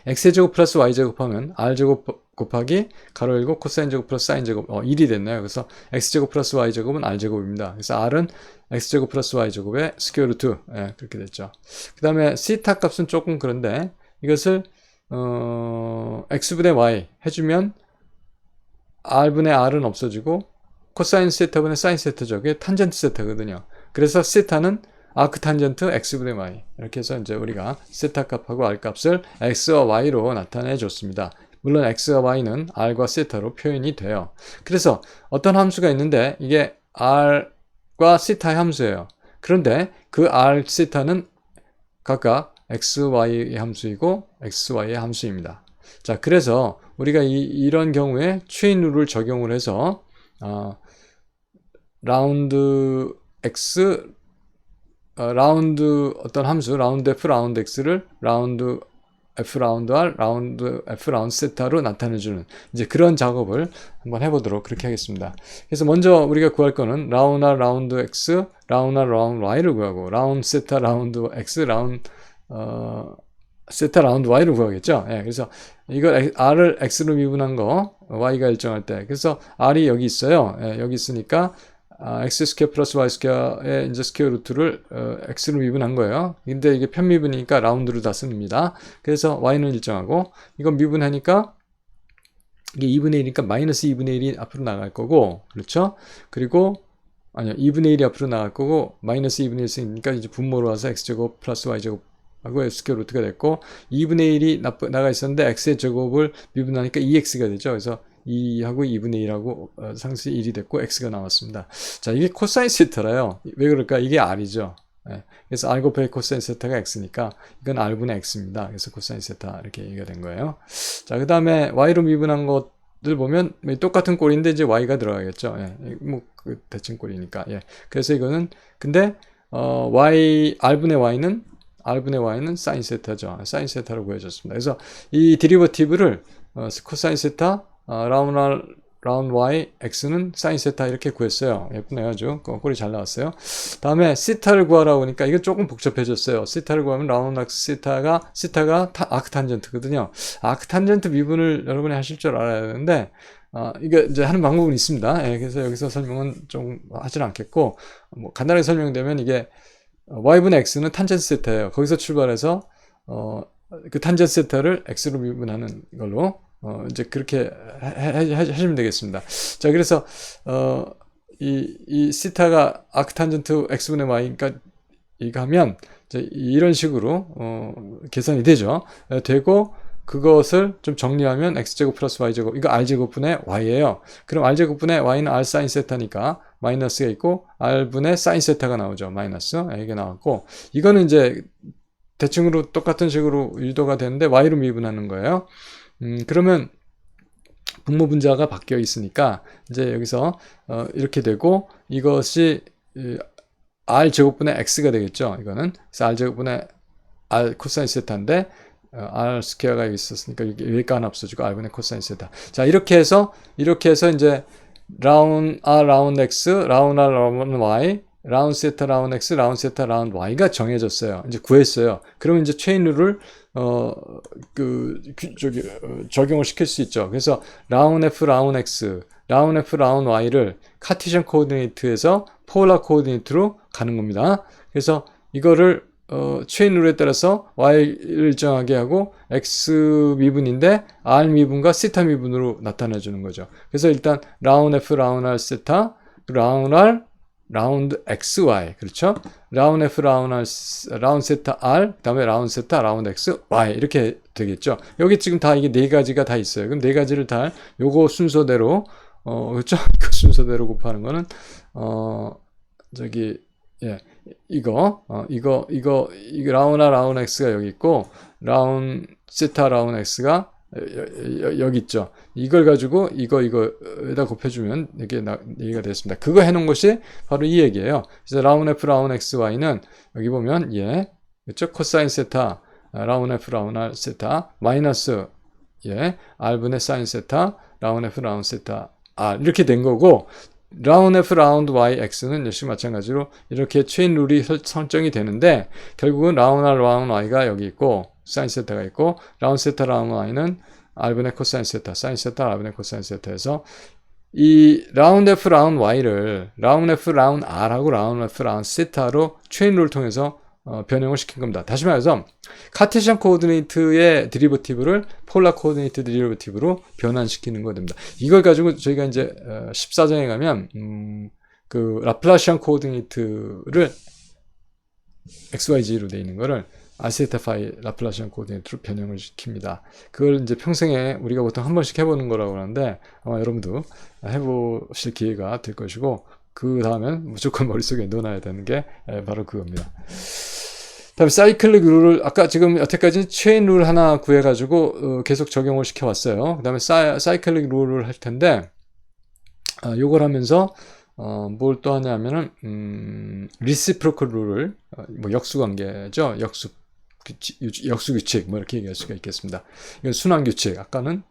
x제곱 플러스 y제곱 하면 r제곱 곱하기 가로 열고 코사인제곱 플러스 사인제곱 1이 됐나요? 그래서 x제곱 플러스 y제곱은 r제곱입니다. 그래서 r은 x제곱 플러스 y제곱의 스퀘어 루트 그렇게 됐죠. 그 다음에 시타 값은 조금 그런데 이것을 x분의 y 해주면 r분의 r은 없어지고 코사인 세타분의 사인 세타죠. 그게 탄젠트 세타거든요. 그래서 세타는 아크 탄젠트 x분의 y 이렇게 해서 이제 우리가 세타 값하고 r 값을 x와 y로 나타내 줬습니다. 물론 x와 y는 r과 세타로 표현이 돼요. 그래서 어떤 함수가 있는데 이게 r과 세타의 함수예요. 그런데 그 r 세타는 각각 x, y의 함수이고 x, y의 함수입니다. 자, 그래서 우리가 이런 경우에 체인 룰을 적용을 해서 라운드 x 라운드 어떤 함수 라운드 f 라운드 x를 라운드 f 라운드 r 라운드 f 라운드 세타로 나타내주는 이제 그런 작업을 한번 해보도록 그렇게 하겠습니다. 그래서 먼저 우리가 구할 거는 라운드 r 라운드 x 라운드 r 라운드 y를 구하고 라운드 세타 라운드 x 라운드 세타 라운드 y를 구하겠죠. 그래서 이걸 r을 x로 미분한 거 y가 일정할 때 그래서 r이 여기 있어요. 여기 있으니까 x 스퀘어 플러스 y 스퀘어의 이제 스퀘어 루트를 x로 미분한 거예요. 근데 이게 편미분이니까 라운드로 다 씁니다. 그래서 y는 일정하고 이건 미분하니까 이게 2분의 1이니까 마이너스 2분의 1이 앞으로 나갈 거고 그렇죠? 그리고 아니요 2분의 1이 앞으로 나갈 거고 마이너스 2분의 1 쓰니까 이제 분모로 와서 x제곱 플러스 y제곱 하고 스퀘어 루트가 됐고 2분의 1이 나가 있었는데 x의 제곱을 미분하니까 2x가 되죠. 그래서 2하고 2분의 1하고 상수 1이 됐고 x가 나왔습니다. 자, 이게 코사인 세타라요. 왜 그럴까? 이게 r이죠. 그래서 r 곱하기 코사인 세타가 x니까 이건 r분의 x입니다. 그래서 코사인 세타 이렇게 얘기가 된 거예요. 자, 그 다음에 y로 미분한 것들 보면 똑같은 꼴인데 이제 y가 들어가겠죠. 뭐 그 대칭 꼴이니까. 그래서 이거는 근데 r분의 y는 사인 세타죠. 사인 세타로 구해졌습니다. 그래서 이 데리버티브를 코사인 세타 라운드 y x는 사인 세타 이렇게 구했어요. 예쁘네요. 아주 꼴이 잘 나왔어요. 다음에 시타를 구하라고 하니까 이게 조금 복잡해졌어요. 시타를 구하면 라운드 시타가 아크 탄젠트거든요. 아크 탄젠트 미분을 여러분이 하실 줄 알아야 되는데 이거 이제 하는 방법은 있습니다. 그래서 여기서 설명은 좀 하진 않겠고 뭐 간단하게 설명되면 이게 y분의 x는 탄젠트 세타예요. 거기서 출발해서 그 탄젠트 세타를 x로 미분하는 걸로 이제 그렇게 하시면 되겠습니다. 자, 그래서 이 시타가 아크 탄젠트 x분의 y니까 이거 하면 이제 이런 식으로 계산이 되죠. 되고 그것을 좀 정리하면 x제곱 플러스 y제곱 이거 r제곱분의 y예요. 그럼 r제곱분의 y는 r 사인 세타니까 마이너스가 있고 r분의 사인 세타가 나오죠. 마이너스 이게 나왔고 이거는 이제 대칭으로 똑같은 식으로 유도가 되는데 y로 미분하는 거예요. 그러면 분모 분자가 바뀌어 있으니까 이제 여기서 이렇게 되고 이것이 r 제곱분의 x가 되겠죠. 이거는 그래서 r 제곱분의 r 코사인 세타인데 r 스퀘어가 여기 있었으니까 여기가 하나 없어지고 r분의 코사인 세타. 자, 이렇게 해서 이제 라운 r 라운 x, 라운 r 라운 y, 라운 세타 라운 x, 라운 세타 라운 y가 정해졌어요. 이제 구했어요. 그러면 이제 체인 룰을 적용을 시킬 수 있죠. 그래서 라운 f 라운 x, 라운 f 라운 y를 카티션 코오디네이트에서 폴라 코오디네이트로 가는 겁니다. 그래서 이거를 체인 룰에 따라서 y를 일정하게 하고 x 미분인데 r 미분과 시타 미분으로 나타내 주는 거죠. 그래서 일단 라운 f 라운 r 세타, 라운 r 라운드 xy, 그렇죠? 라운 f 라운 r 라운 세타 r, 그다음에 라운 세타 라운드 x y 이렇게 되겠죠. 여기 지금 다 이게 네 가지가 다 있어요. 그럼 네 가지를 다 요거 순서대로 그렇죠? 이거 순서대로 곱하는 거는 이거 라운 r 라운 x가 여기 있고 라운 세타 라운 x가 여기 있죠. 이걸 가지고 이거에다 곱해주면 이게 얘기가 되겠습니다. 그거 해놓은 것이 바로 이 얘기예요. 그래서 라운 f 라운 x y는 여기 보면 그렇죠? 코사인 세타 라운 f 라운 r 세타 마이너스 r분의 사인 세타 라운 f 라운 세타 r 이렇게 된 거고, 라운 f 라운드 y x는 역시 마찬가지로 이렇게 체인 룰이 설정이 되는데 결국은 라운 r 라운 y가 여기 있고 사인 세타가 있고 라운 세타 라운 y는 r분의 코사인 세타 사인 세타 r분의 코사인 세타에서 이 라운 f 라운 y를 라운 f 라운 r하고 라운 f 라운 세타로 체인 룰을 통해서 변형을 시킨 겁니다. 다시 말해서 카테시안 코오디네이트의 데리버티브를 폴라 코오디네이트 데리버티브로 변환시키는 거 됩니다. 이걸 가지고 저희가 이제 14장에 가면 그 라플라시안 코오디네이트를 XYZ로 되어 있는 거를 알세타 파이 라플라시안 코오디네이트로 변형을 시킵니다. 그걸 이제 평생에 우리가 보통 한 번씩 해보는 거라고 하는데 아마 여러분도 해보실 기회가 될 것이고, 그 다음엔 무조건 머릿속에 넣어놔야 되는 게 바로 그겁니다. 다음에 사이클릭 룰을 아까 지금 여태까지 체인 룰 하나 구해가지고 계속 적용을 시켜왔어요. 그 다음에 사이클릭 룰을 할 텐데 요걸 하면서 뭘 또 하냐면은 리시프로컬 룰을 뭐 역수관계죠. 역수규칙 뭐 이렇게 얘기할 수가 있겠습니다. 이건 순환규칙, 아까는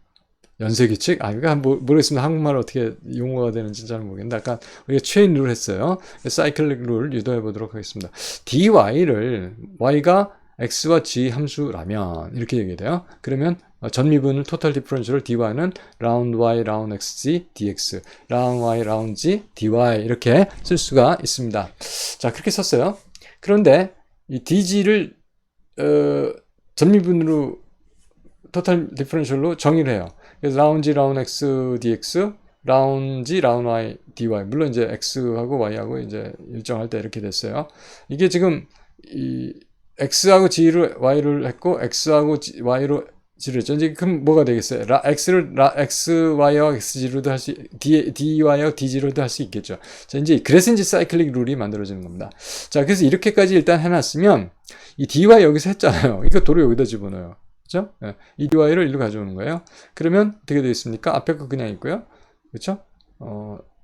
연쇄규칙? 이거 모르겠습니다. 한국말로 어떻게 용어가 되는지 잘 모르겠는데, 아까 우리가 체인 룰 했어요. 사이클릭 룰 유도해 보도록 하겠습니다. dy를 y가 x와 g 함수라면 이렇게 얘기돼요. 그러면 전미분을 토탈 디퍼런셜을 dy는 라운드 y 라운드 xg dx 라운드 y 라운드 g dy 이렇게 쓸 수가 있습니다. 자, 그렇게 썼어요. 그런데 이 dg를 전미분으로 토탈 디퍼런셜로 정의를 해요. 그래서 라운 g 라운 x dx, 라운 g 라운 y dy. 물론 이제 x하고 y하고 이제 일정할 때 이렇게 됐어요. 이게 지금 이 x하고 g를 y를 했고 x하고 y로 g를 했죠. 이제 그럼 뭐가 되겠어요? x를 x y와 xg로도 할 수, dy와 dg로도 할 수 있겠죠. 자, 이제 그래서 이제 사이클릭 룰이 만들어지는 겁니다. 자, 그래서 이렇게까지 일단 해놨으면 이 dy 여기서 했잖아요. 이거 도로 여기다 집어넣어요. 그렇죠? 이 dy를 일로 가져오는 거예요. 그러면 어떻게 되어 있습니까? 앞에 거 그냥 있고요. 그렇죠?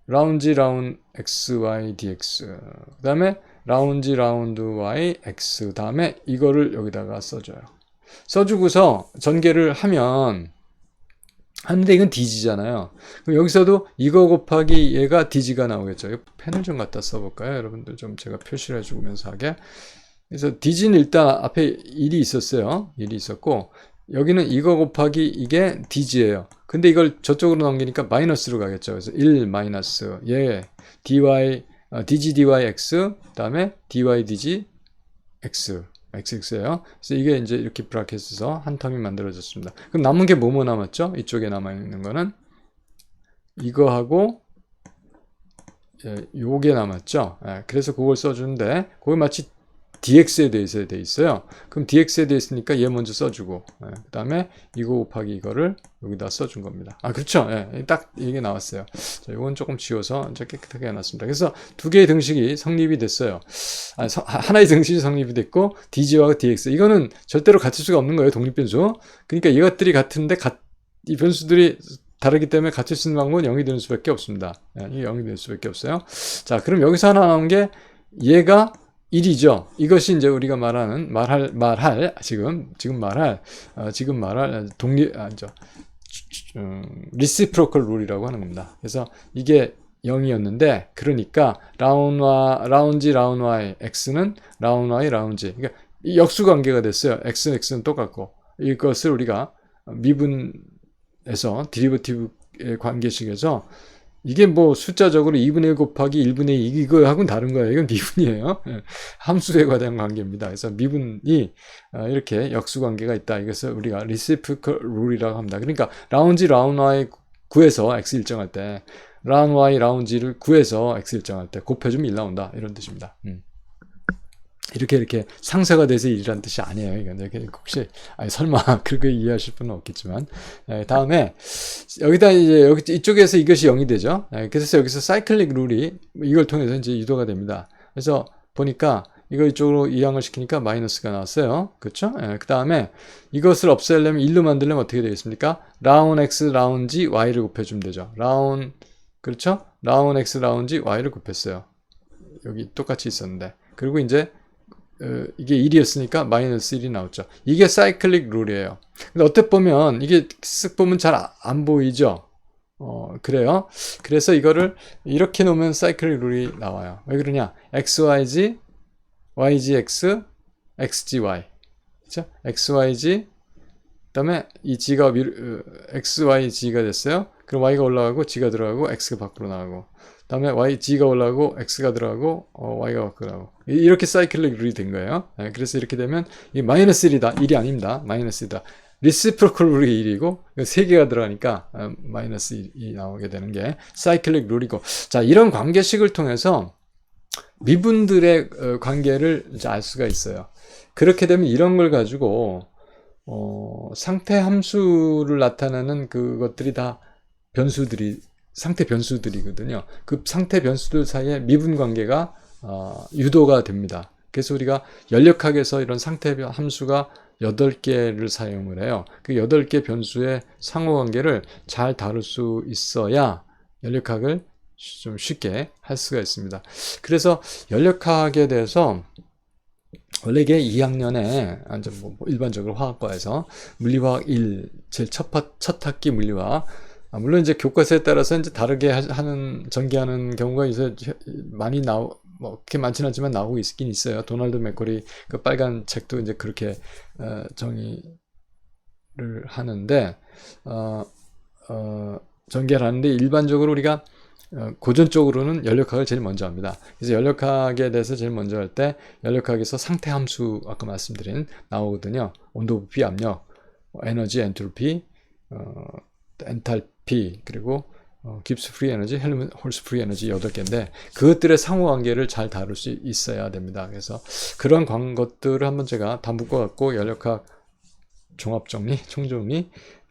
라운 g 라운 x y dx. 그 다음에 라운 g 라운드 y x. 다음에 이거를 여기다가 써줘요. 써주고서 전개를 하는데 이건 dg잖아요. 그럼 여기서도 이거 곱하기 얘가 dg가 나오겠죠. 펜을 좀 갖다 써볼까요? 여러분들 좀 제가 표시를 해주면서 하게. 그래서 dg는 일단 앞에 1이 있었어요. 1이 있었고, 여기는 이거 곱하기 이게 dg예요. 근데 이걸 저쪽으로 넘기니까 마이너스로 가겠죠. 그래서 1 마이너스 dy dg dy x, 그 다음에 dy dg x xx예요. 그래서 이게 이제 이렇게 브라켓에서 한 텀이 만들어졌습니다. 그럼 남은 게 뭐뭐 남았죠? 이쪽에 남아있는 거는 이거하고 요게 남았죠. 그래서 그걸 써주는데 그걸 마치 dx에 대해서 돼 있어요. 그럼 dx에 대해 있으니까 얘 먼저 써주고, 그 다음에 이거 곱하기 이거를 여기다 써준 겁니다. 그렇죠. 딱 이게 나왔어요. 자, 이건 조금 지워서 이제 깨끗하게 해놨습니다. 그래서 두 개의 등식이 성립이 됐어요. 하나의 등식이 성립이 됐고, dg와 dx. 이거는 절대로 같을 수가 없는 거예요. 독립변수. 그러니까 이것들이 같은데, 이 변수들이 다르기 때문에 같을 수 있는 방법은 0이 되는 수밖에 없습니다. 이게 0이 될 수밖에 없어요. 자, 그럼 여기서 하나 나온 게, 얘가 1이죠. 이것이 이제 우리가 지금 말할 reciprocal rule이라고 하는 겁니다. 그래서 이게 0이었는데, 그러니까 라운지 y x는 라운 y 라운지, 그러니까 이 역수 관계가 됐어요. x는 똑같고, 이것을 우리가 미분에서 디리버티브의 관계식에서 이게 뭐 숫자적으로 2분의 1 곱하기 1분의 2 이거하고는 다른 거예요. 이건 미분이에요. 함수에 관한 관계입니다. 그래서 미분이 이렇게 역수 관계가 있다. 이것을 우리가 reciprocal rule이라고 합니다. 그러니까 라운지 라운 y 구해서 x 일정할 때, 라운 y 라운지를 구해서 x 일정할 때 곱해주면 1 나온다. 이런 뜻입니다. 이렇게 상쇄가 돼서 1이라는 뜻이 아니에요. 이건 혹시 설마 그렇게 이해하실 분은 없겠지만, 다음에 여기다 이제 이쪽에서 이것이 0이 되죠. 그래서 여기서 사이클릭 룰이 이걸 통해서 이제 유도가 됩니다. 그래서 보니까 이거 이쪽으로 이항을 시키니까 마이너스가 나왔어요. 그렇죠? 그 다음에 이것을 없애려면 1로 만들려면 어떻게 되겠습니까? 라운 x 라운지 y를 곱해주면 되죠. 그렇죠? 라운 x 라운지 y를 곱했어요. 여기 똑같이 있었는데, 그리고 이제 이게 1이었으니까 마이너스 1이 나왔죠. 이게 사이클릭 룰이에요. 근데 어떻게 보면 이게 쓱 보면 잘 안 보이죠. 그래요. 그래서 이거를 이렇게 놓으면 사이클릭 룰이 나와요. 왜 그러냐? xyg, ygx, xgy. 그렇죠? xyg, 그다음에 이 g가 xyg가 됐어요. 그럼 y가 올라가고 g가 들어가고 x가 밖으로 나가고, 다음에 g가 올라가고 x가 들어가고 y가 밖으로 나가고, 이렇게 사이클릭 룰이 된 거예요. 그래서 이렇게 되면 이 마이너스 1이다. 1이 아닙니다. 마이너스 1이다. 리시프로컬 룰이 1이고 3개가 들어가니까 마이너스 1이 나오게 되는 게 사이클릭 룰이고, 자, 이런 관계식을 통해서 미분들의 관계를 이제 알 수가 있어요. 그렇게 되면 이런 걸 가지고 상태 함수를 나타내는 그것들이 다 상태 변수들이거든요. 그 상태 변수들 사이에 미분 관계가 유도가 됩니다. 그래서 우리가 연력학에서 이런 상태 함수가 8개를 사용을 해요. 그 8개 변수의 상호관계를 잘 다룰 수 있어야 연력학을 좀 쉽게 할 수가 있습니다. 그래서 연력학에 대해서 원래 이게 2학년에 일반적으로 화학과에서 물리화학 1, 제일 첫 학기 물리화학, 물론 이제 교과서에 따라서 이제 다르게 하는 전개하는 경우가 이제 많이 그렇게 많지는 않지만 나오고 있긴 있어요. 도널드 맥거리 그 빨간 책도 이제 그렇게 정의를 하는데 전개를 하는데, 일반적으로 우리가 고전적으로는 연력학을 제일 먼저 합니다. 그래서 연력학에 대해서 제일 먼저 할 때 연력학에서 상태 함수 아까 말씀드린 나오거든요. 온도, 부피, 압력, 에너지, 엔트로피, 엔탈피, 그리고 깁스 프리 에너지, 헬름홀츠 프리 에너지 8개인데 그것들의 상호관계를 잘 다룰 수 있어야 됩니다. 그래서 그런 것들을 한번 제가 다 묶어갖고 연력학 종합정리, 총정리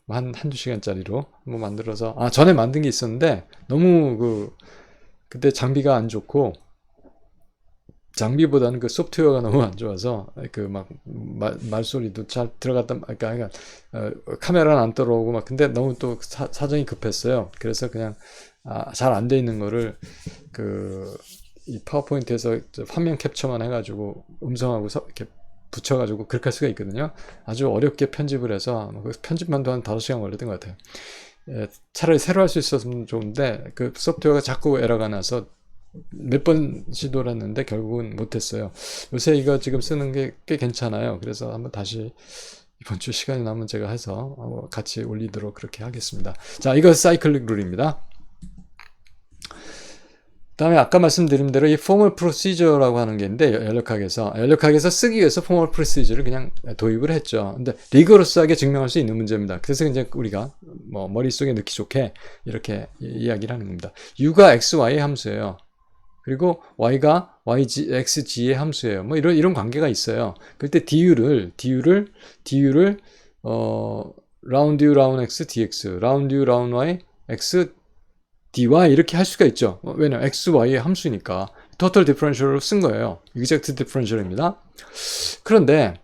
한두 시간짜리로 한번 만들어서, 전에 만든 게 있었는데 너무 그때 장비가 안 좋고, 장비보다는 그 소프트웨어가 너무 안 좋아서 말소리도 잘 들어갔다, 그러니까 카메라는 안 떨어오고 근데 너무 또 사정이 급했어요. 그래서 그냥 잘 안 돼 있는 거를 이 파워포인트에서 화면 캡처만 해가지고 음성하고 이렇게 붙여가지고 그렇게 할 수가 있거든요. 아주 어렵게 편집을 해서 편집만도 한 5시간 걸렸던 것 같아요. 차라리 새로 할 수 있었으면 좋은데 그 소프트웨어가 자꾸 에러가 나서 몇 번 시도를 했는데 결국은 못했어요. 요새 이거 지금 쓰는 게 꽤 괜찮아요. 그래서 한번 다시 이번 주 시간이 나면 제가 해서 같이 올리도록 그렇게 하겠습니다. 자, 이거 사이클릭 룰입니다. 다음에 아까 말씀드린 대로 이 formal procedure라고 하는 게 있는데, 연력학에서 쓰기 위해서 formal procedure를 그냥 도입을 했죠. 근데 리거러스하게 증명할 수 있는 문제입니다. 그래서 이제 우리가 머릿속에 넣기 좋게 이렇게 이야기를 하는 겁니다. u가 xy의 함수예요. 그리고 y가 xg의 함수예요. 이런 관계가 있어요. 그때 du를 round u round x dx, round u round y x dy 이렇게 할 수가 있죠. 왜냐면 x, y의 함수니까 total differential로 쓴 거예요. exact differential입니다. 그런데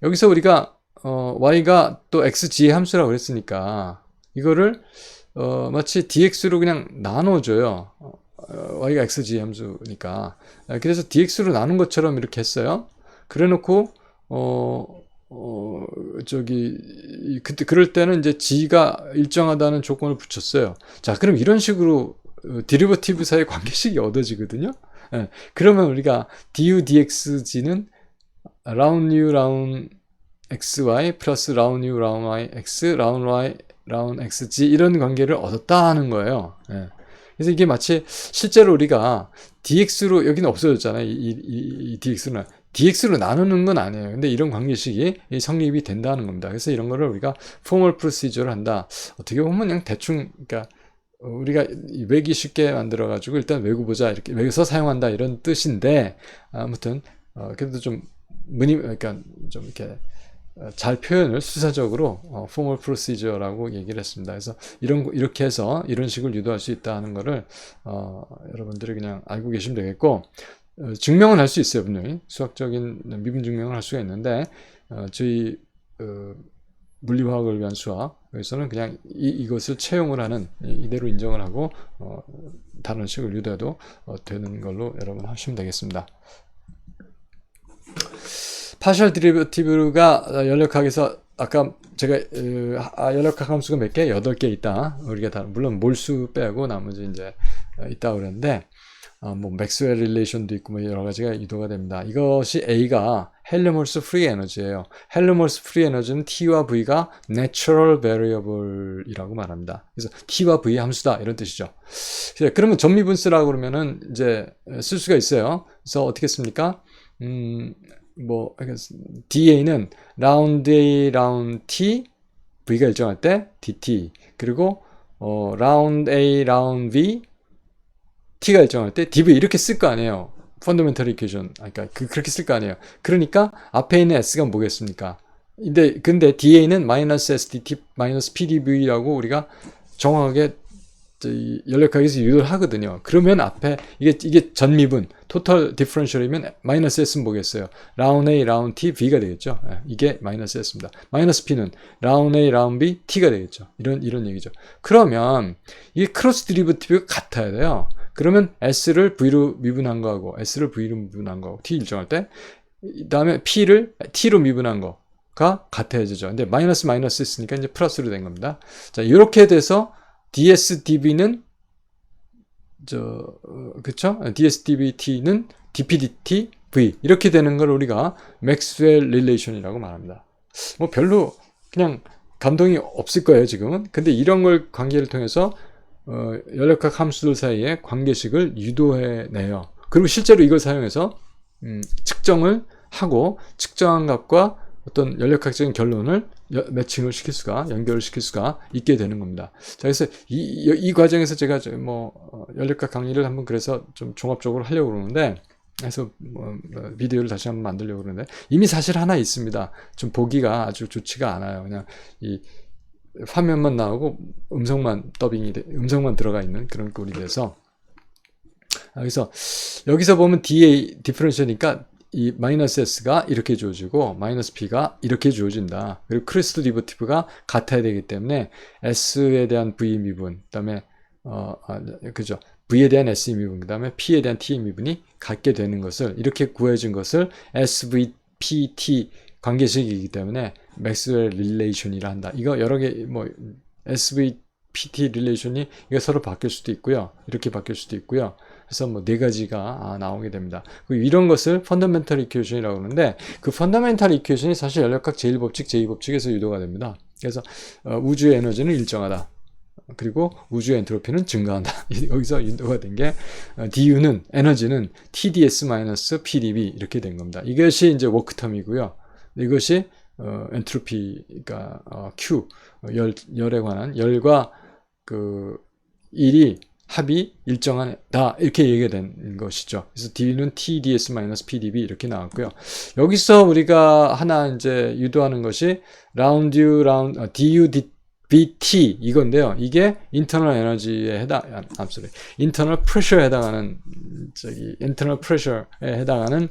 여기서 우리가 y가 또 xg의 함수라고 그랬으니까 이거를 마치 dx로 그냥 나눠줘요. y가 xg 함수니까. 그래서 dx로 나눈 것처럼 이렇게 했어요. 그래 놓고 그럴 때는 이제 g가 일정하다는 조건을 붙였어요. 자, 그럼 이런 식으로 디리버티브 사이의 관계식이 얻어지거든요. 예, 그러면 우리가 du dxg는 round u round xy 플러스 round u round y x round y round xg 이런 관계를 얻었다 하는 거예요. 예. 그래서 이게 마치 실제로 우리가 dx로 여기는 없어졌잖아요. 이 dx는 dx로 나누는 건 아니에요. 근데 이런 관계식이 성립이 된다는 겁니다. 그래서 이런 거를 우리가 포멀 프로시저를 한다. 어떻게 보면 그냥 대충, 그러니까 우리가 외기 쉽게 만들어 가지고 일단 외고 보자, 이렇게 외워서 사용한다 이런 뜻인데, 아무튼 그래도 좀 그러니까 좀 이렇게 잘 표현을 수사적으로 formal procedure라고 얘기를 했습니다. 그래서 이렇게 해서 이런 식을 유도할 수 있다 하는 거를 여러분들이 그냥 알고 계시면 되겠고, 증명은 할 수 있어요. 분명히 수학적인 미분 증명을 할 수가 있는데, 저희 물리화학을 위한 수학 여기서는 그냥 이것을 채용을 하는, 이대로 인정을 하고 다른 식을 유도해도 되는 걸로 여러분 하시면 되겠습니다. 파셜 디리버티브가 연력학에서 아까 제가 연력학 함수가 몇 개? 8개 있다. 우리가 다 물론 몰수 빼고 나머지 이제 있다 그랬는데, 뭐 맥스웰 릴레이션도 있고 뭐 여러 가지가 유도가 됩니다. 이것이 A가 헬름홀스 프리 에너지예요. 헬름홀스 프리 에너지는 T와 V가 내추럴 베리어블이라고 말합니다. 그래서 T와 V 함수다 이런 뜻이죠. 그러면 전미분수라고 그러면은 이제 쓸 수가 있어요. 그래서 어떻게 씁니까? 뭐 DA는 라운드 A, 라운드 T, V가 일정할 때 DT, 그리고 라운드 A, 라운드 V, T가 일정할 때 dv 이렇게 쓸 거 아니에요. 펀더멘털 이퀘이션. 그러니까 그렇게 쓸 거 아니에요. 그러니까 앞에 있는 S가 뭐겠습니까? 근데 DA는 마이너스 SDT 마이너스 PDV라고 우리가 정확하게 연력학에서 유도를 하거든요. 그러면 앞에 이게 전미분 토탈 디퍼런셜이면 마이너스 S는 뭐겠어요? 라운 A, 라운 T, V가 되겠죠. 이게 마이너스 S입니다. 마이너스 P는 라운 A, 라운 B, T가 되겠죠. 이런 얘기죠. 그러면 이게 크로스 디리버티브가 같아야 돼요. 그러면 S를 V로 미분한 거하고 S를 V로 미분한 거하고 T 일정할 때, 그 다음에 P를 T로 미분한 거가 같아야죠. 근데 마이너스 있으니까 이제 플러스로 된 겁니다. 자, 이렇게 돼서 ds dv는 그쵸? ds dvt는 dp dt v 이렇게 되는 걸 우리가 맥스웰 릴레이션이라고 말합니다. 뭐 별로 그냥 감동이 없을 거예요 지금은. 근데 이런 걸 관계를 통해서 연력학 함수들 사이의 관계식을 유도해내요. 그리고 실제로 이걸 사용해서 측정을 하고 측정한 값과 어떤 연력학적인 결론을 매칭을 시킬 수가, 연결을 시킬 수가 있게 되는 겁니다. 자, 그래서 이 과정에서 제가 연력학 강의를 한번 그래서 좀 종합적으로 하려고 그러는데, 그래서 비디오를 다시 한번 만들려고 그러는데, 이미 사실 하나 있습니다. 좀 보기가 아주 좋지가 않아요. 그냥 이 화면만 나오고 음성만 음성만 들어가 있는 그런 꼴이 돼서. 그래서 여기서 보면 DA 디퍼런셜이니까 이 마이너스 S가 이렇게 주어지고 마이너스 P가 이렇게 주어진다. 그리고 크로스 디리버티브가 같아야 되기 때문에 S에 대한 V 미분, 그다음에 그죠? V에 대한 S 미분, 그다음에 P에 대한 T 미분이 같게 되는 것을, 이렇게 구해진 것을 SVPT 관계식이기 때문에 맥스웰 릴레이션이라 한다. 이거 여러 개 뭐 SVPT 릴레이션이 이거 서로 바뀔 수도 있고요. 이렇게 바뀔 수도 있고요. 그래서 뭐 네 가지가 나오게 됩니다. 이런 것을 펀더멘털 이퀘이션이라고 하는데, 그 펀더멘털 이퀘이션이 사실 연력학 제1법칙, 제2법칙에서 유도가 됩니다. 그래서 우주의 에너지는 일정하다. 그리고 우주의 엔트로피는 증가한다. 여기서 유도가 된 게 DU는 에너지는 TDS-PdV 이렇게 된 겁니다. 이것이 이제 워크텀이고요. 이것이 엔트로피가 Q 열에 관한 열과 그 일이 합이 일정하다 이렇게 얘기가 된 것이죠. 그래서 D는 TDS-PdV 이렇게 나왔고요. 여기서 우리가 하나 이제 유도하는 것이 DU BT 이건데요. 이게 인터널 에너지에 인터널 프레셔에 해당하는 인터널 프레셔에 해당하는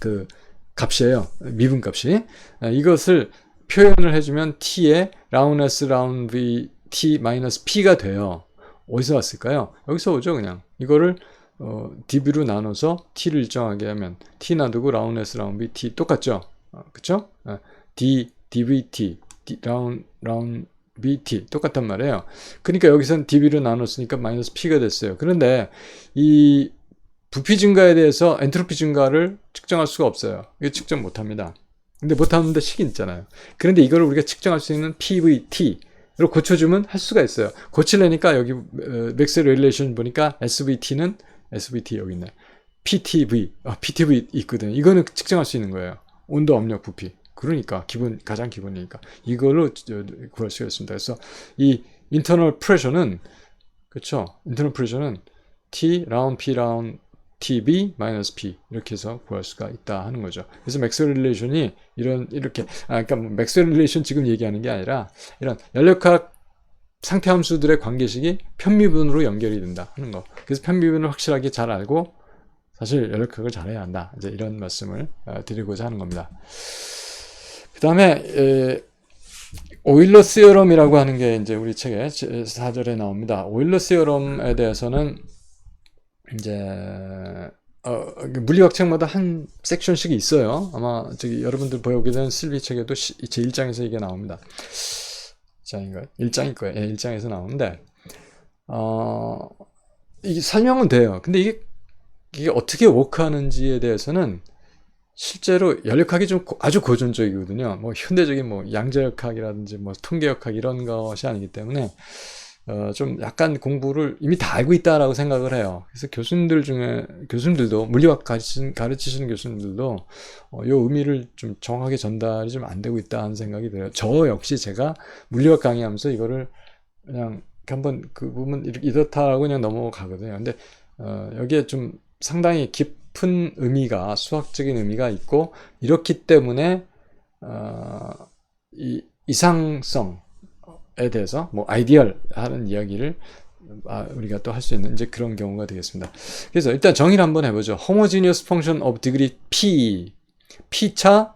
그 값이에요. 미분 값이. 이것을 표현을 해주면 T에 라운 S 라운 V T 마이너스 P가 돼요. 어디서 왔을까요? 여기서 오죠. 그냥 이거를 dv로 나눠서 t를 일정하게 하면 t 놔두고 라운 s 라운 b t 똑같죠. 그쵸? dvt 라운 bt 똑같단 말이에요. 그러니까 여기선 dv로 나눴으니까 마이너스 p가 됐어요. 그런데 이 부피 증가에 대해서 엔트로피 증가를 측정할 수가 없어요. 이거 측정 못합니다. 근데 못하는데 식이 있잖아요. 그런데 이걸 우리가 측정할 수 있는 PVT로 고쳐주면 할 수가 있어요. 고치려니까 여기 맥스웰 릴레이션 보니까 SVT 여기 있네. PTV 있거든요. 이거는 측정할 수 있는 거예요. 온도, 압력, 부피. 그러니까 가장 기본이니까 이걸로 구할 수가 있습니다. 그래서 이 인터널 프레셔는 그렇죠. 인터널 프레셔는 T 라운 P 라운 TB 마이너스 P 이렇게 해서 구할 수가 있다 하는 거죠. 그래서 맥스웰 릴레이션이 이렇게 그러니까 뭐 맥스웰 릴레이션 지금 얘기하는 게 아니라 이런 연력학 상태 함수들의 관계식이 편미분으로 연결이 된다 하는 거. 그래서 편미분을 확실하게 잘 알고 사실 연력학을 잘해야 한다. 이제 이런 말씀을 드리고자 하는 겁니다. 그 다음에 오일러 시어럼이라고 하는 게 이제 우리 책에 4절에 나옵니다. 오일러 시어럼에 대해서는 이제 물리학 책마다 한 섹션씩이 있어요. 아마 여러분들 보게 된 실비 책에도 제 1장에서 이게 나옵니다. 1장인가요? 1장일 거예요. 예, 1장에서 나오는데 이게 설명은 돼요. 근데 이게 어떻게 워크하는지에 대해서는 실제로 연력학이 좀 아주 고전적이거든요. 뭐 현대적인 뭐 양자역학이라든지 뭐 통계역학 이런 것이 아니기 때문에 좀 약간 공부를 이미 다 알고 있다라고 생각을 해요. 그래서 교수님들도 물리학 가르치시는 교수님들도 요 의미를 좀 정확하게 전달이 좀 안 되고 있다는 생각이 들어요. 저 역시 제가 물리학 강의하면서 이거를 그냥 한번 그 부분 이렇다라고 그냥 넘어가거든요. 근데 여기에 좀 상당히 깊은 의미가 수학적인 의미가 있고 이렇기 때문에 이 이상성에 대해서 뭐 아이디얼 하는 이야기를 우리가 또 할 수 있는 이제 그런 경우가 되겠습니다. 그래서 일단 정의를 한번 해보죠. Homogeneous function of degree P차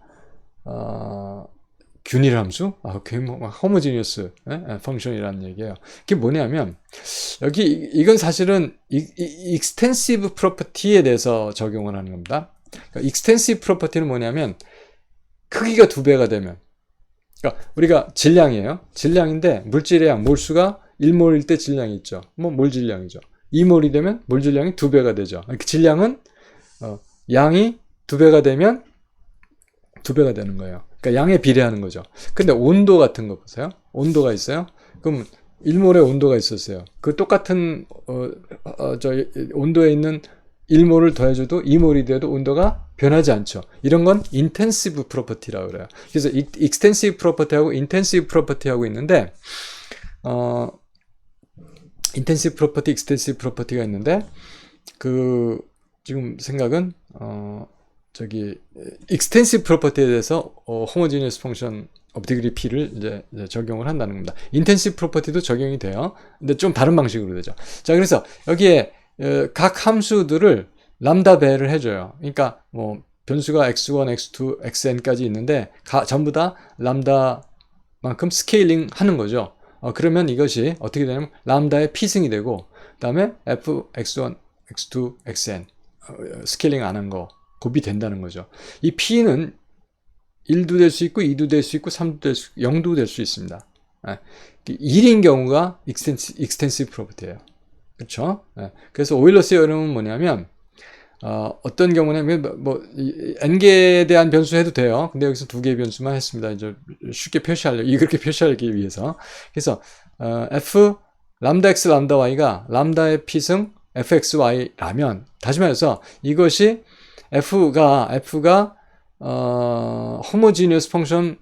균일 함수, homogeneous function이라는 얘기예요. 그게 뭐냐면 여기 이건 사실은 extensive property에 대해서 적용을 하는 겁니다. 그러니까 extensive property는 뭐냐면 크기가 2배가 되면, 그러니까 우리가 질량이에요. 질량인데 물질의 양, 몰수가 1몰일 때 질량이 있죠. 뭐 몰 질량이죠. 2몰이 되면 몰 질량이 2배가 되죠. 그러니까 질량은 양이 2배가 되면 2배가 되는 거예요. 그러니까 양에 비례하는 거죠. 근데 온도 같은 거 보세요. 온도가 있어요. 그럼 1몰의 온도가 있었어요. 그 똑같은 온도에 있는 1몰을 더해줘도 2몰이 돼도 온도가 변하지 않죠. 이런 건 intensive property라고 그래요. 그래서 extensive property하고 intensive property하고 있는데 intensive property, extensive property가 있는데 지금 생각은 extensive property에 대해서 homogeneous function of degree P를 이제 적용을 한다는 겁니다. intensive property도 적용이 돼요. 근데 좀 다른 방식으로 되죠. 자, 그래서 여기에 각 함수들을 람다 배를 해줘요. 그러니까 뭐 변수가 x1, x2, xn까지 있는데 전부 다 람다만큼 스케일링 하는 거죠. 그러면 이것이 어떻게 되냐면 람다의 P승이 되고 그 다음에 f, x1, x2, xn 스케일링 안 한 거 곱이 된다는 거죠. 이 P는 1도 될 수 있고 2도 될 수 있고 3도 될 수 있고 0도 될 수 있습니다. 1인 경우가 extensive property예요. 그렇죠? 그래서 오일러 시어럼은 뭐냐면 어떤 경우는 n개에 대한 변수 해도 돼요. 근데 여기서 2개의 변수만 했습니다. 이제 쉽게 그렇게 표시하기 위해서. 그래서 f 람다 x 람다 y가 람다의 p승 fxy라면, 다시 말해서 이것이 f가 homogeneous function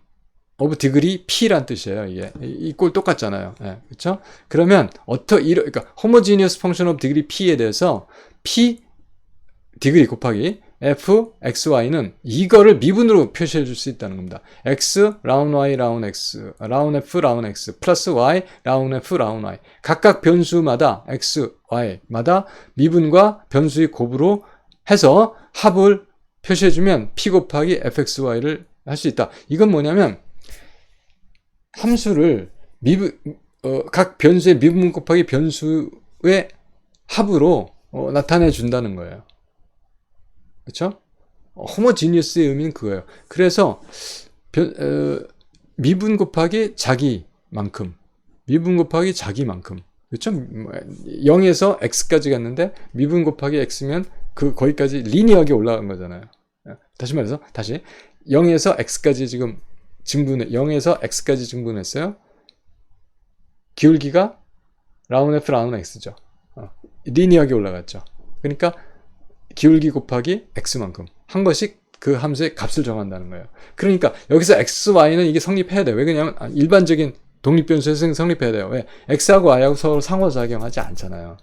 of degree P란 뜻이에요. 이게 이 꼴 똑같잖아요. 그렇죠? 그러면 그러니까 homogeneous function of degree P에 대해서 P degree 곱하기 f x y는 이거를 미분으로 표시해 줄 수 있다는 겁니다. x 라운 y 라운 x 라운 f 라운 x 플러스 y 라운 f 라운 y, 각각 변수마다 x y마다 미분과 변수의 곱으로 해서 합을 표시해 주면 p 곱하기 fx y를 할 수 있다. 이건 뭐냐면 함수를 각 변수의 미분 곱하기 변수의 합으로 나타내 준다는 거예요. 그렇죠? 호모지니어스의 의미는 그거예요. 그래서 미분 곱하기 자기만큼, 미분 곱하기 자기만큼, 그렇죠? 0에서 x까지 갔는데 미분 곱하기 x면 거기까지 리니어하게 올라간 거잖아요. 다시 말해서 0에서 x까지 지금 0에서 x까지 증분했어요. 기울기가 라운 f 라운 x죠. 리니어하게 올라갔죠. 그러니까 기울기 곱하기 x만큼 한 번씩 그 함수의 값을 정한다는 거예요. 그러니까 여기서 x, y는 이게 성립해야 돼요. 왜 그러냐면 일반적인 독립변수에서 성립해야 돼요. 왜? x하고 y하고 서로 상호작용하지 않잖아요.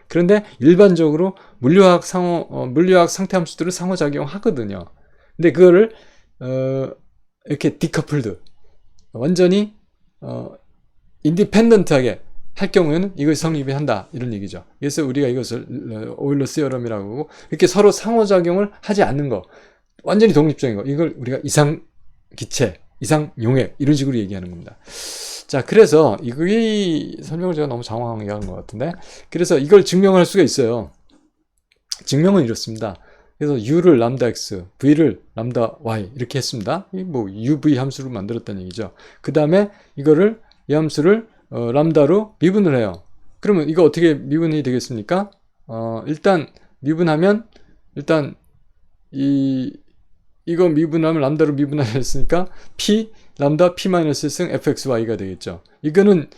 그런데 일반적으로 물리학 상태함수들은 상호작용하거든요. 근데 그거를 이렇게 디커플드, 완전히 인디펜던트하게 할 경우에는 이것이 성립이 한다, 이런 얘기죠. 그래서 우리가 이것을 오일러 시어럼이라고 하고, 이렇게 서로 상호작용을 하지 않는 거, 완전히 독립적인 거, 이걸 우리가 이상기체, 이상용액 이런 식으로 얘기하는 겁니다. 자, 그래서 이 설명을 제가 너무 장황하게 하는 것 같은데, 그래서 이걸 증명할 수가 있어요. 증명은 이렇습니다. 그래서 u를 람다 x, v를 람다 y 이렇게 했습니다. 뭐 uv 함수를 만들었다는 얘기죠. 그 다음에 이 함수를 람다로 미분을 해요. 그러면 이거 어떻게 미분이 되겠습니까? 일단 미분하면 이거 미분하면 람다로 미분하였으니까 p 람다 p-1승 fxy가 되겠죠. 이거는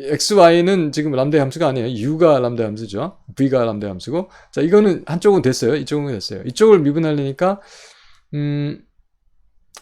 xy는 지금 람다의 함수가 아니에요. u가 람다의 함수죠. v가 람다의 함수고. 자, 이거는 한쪽은 됐어요. 이쪽은 됐어요. 이쪽을 미분하려니까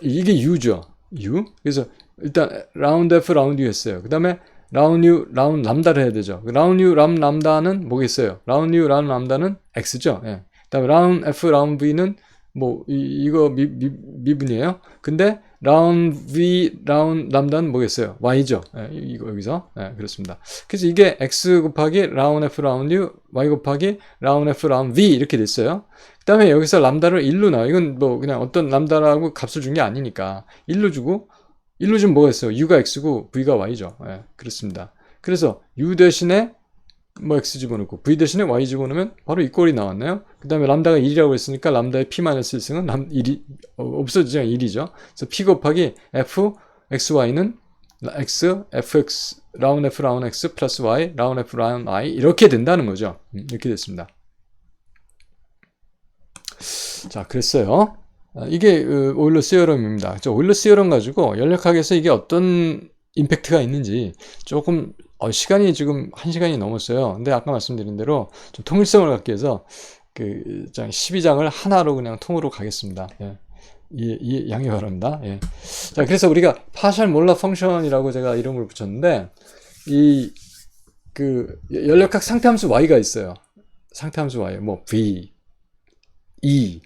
이게 u죠. u. 그래서 일단 라운드 f 라운드 u 했어요. 그 다음에 라운드 u 라운드 람다를 해야 되죠. 라운드 u 람다는 뭐겠어요? 라운드 u 람다는 x죠. 예. 그다음에 라운드 f 라운드 v는 뭐 이거 미분이에요. 근데 라운드 v 라운드 람다는 뭐겠어요? y죠. 예, 이거 여기서 그렇습니다. 그래서 이게 x 곱하기 라운드 f 라운드 u y 곱하기 라운드 f 라운드 v 이렇게 됐어요. 그다음에 여기서 람다를 1로 나와. 이건 뭐 그냥 어떤 람다라고 값을 준 게 아니니까 1로 주고 1로 주면 뭐가 있어요? u가 x고 v가 y죠. 예, 그렇습니다. 그래서 u 대신에 뭐 x 집어넣고 v 대신에 y 집어넣으면 바로 이 꼴이 나왔나요? 그 다음에 람다가 1이라고 했으니까 람다의 p-1승은 1이 없어지죠. 1이죠. 그래서 p 곱하기 f xy는 x fx 라운 f 라운 x 플러스 y 라운 f 라운 y 이렇게 된다는 거죠. 이렇게 됐습니다. 자, 그랬어요. 이게 오일러 시어럼입니다. 오일러 시어럼 가지고 연력학에서 이게 어떤 임팩트가 있는지 조금 시간이 지금 1시간이 넘었어요. 근데 아까 말씀드린 대로 좀 통일성을 갖기 위해서 12장을 하나로 그냥 통으로 가겠습니다. 예. 양해 바랍니다. 예. 자, 그래서 우리가 파셜 몰라 펑션이라고 제가 이름을 붙였는데 연력학 상태함수 y가 있어요. 상태함수 y 뭐 v, e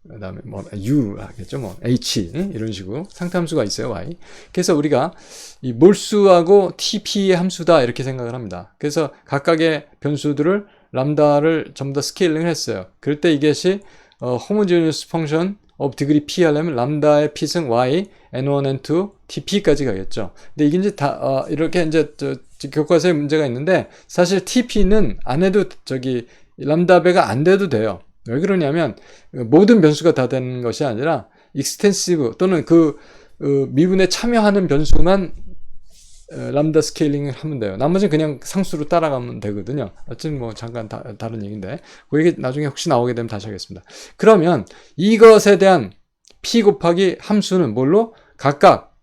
그 다음에 뭐 u 하겠죠, 뭐 h 이런 식으로 상태함수가 있어요, y. 그래서 우리가 이 몰수하고 TP의 함수다 이렇게 생각을 합니다. 그래서 각각의 변수들을 람다를 전부 다 스케일링을 했어요. 그럴 때 이것이 homogeneous function of degree p 하려면 람다의 p승 y, n1, n2, TP까지 가겠죠. 근데 이게 이제 다 이렇게 이제 교과서에 문제가 있는데 사실 TP는 안 해도 람다 배가 안 돼도 돼요. 왜 그러냐면 모든 변수가 다 되는 것이 아니라 익스텐시브 또는 미분에 참여하는 변수만 람다 스케일링을 하면 돼요. 나머지는 그냥 상수로 따라가면 되거든요. 어쨌든 뭐 잠깐 다른 얘기인데 그 얘기 나중에 혹시 나오게 되면 다시 하겠습니다. 그러면 이것에 대한 p 곱하기 함수는 뭘로? 각각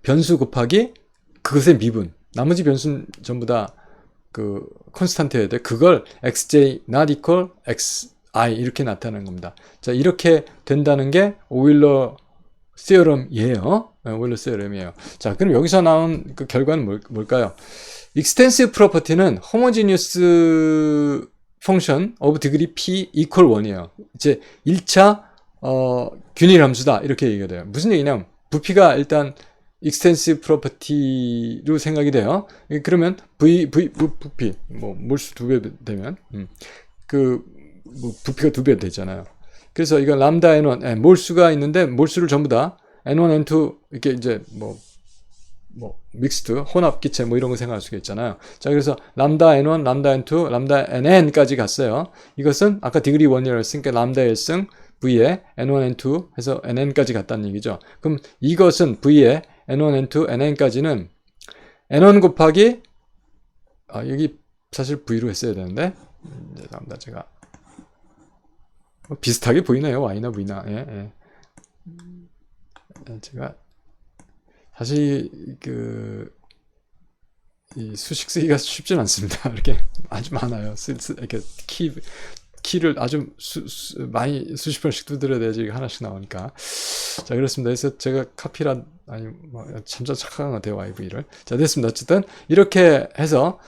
변수 곱하기 그것의 미분. 나머지 변수는 전부 다 콘스탄트여야 돼. 그걸 xj not equal xi 이렇게 나타내는 겁니다. 자, 이렇게 된다는 게 오일러 시어럼이에요. 오일러 시어럼이에요. 자, 그럼 여기서 나온 그 결과는 뭘까요? extensive property는 homogeneous function of degree p equal 1이에요. 이제 1차 균일 함수다 이렇게 얘기가 돼요. 무슨 얘기냐면 부피가 일단 extensive property로 생각이 돼요. 그러면 부피, 뭐, 몰수 2배 되면, 부피가 2배 되잖아요. 그래서 이건 람다 n1, 몰수가 있는데, 몰수를 전부 다 n1, n2, 이렇게 이제 뭐 믹스드 혼합 기체 뭐 이런 거 생각할 수가 있잖아요. 자, 그래서 람다 n1, 람다 n2, 람다 nn까지 갔어요. 이것은 아까 디그리 1이라고 했으니까 람다 1승 v에 n1, n2 해서 nn까지 갔다는 얘기죠. 그럼 이것은 v에 n1, n2, nn까지는 n1 곱하기 여기 사실 v로 했어야 되는데 죄송합니다. 제가 비슷하게 보이네요. y나 v나. 예. 제가 사실 이 수식 쓰기가 쉽진 않습니다. 이렇게 아주 많아요. 이렇게 키를 아주 많이 수십 번씩 두드려야 되지 하나씩 나오니까. 자, 그렇습니다. 그래서 제가 카피란 참 착각한 것 같아요. YV를. 자, 됐습니다. 어쨌든 이렇게 해서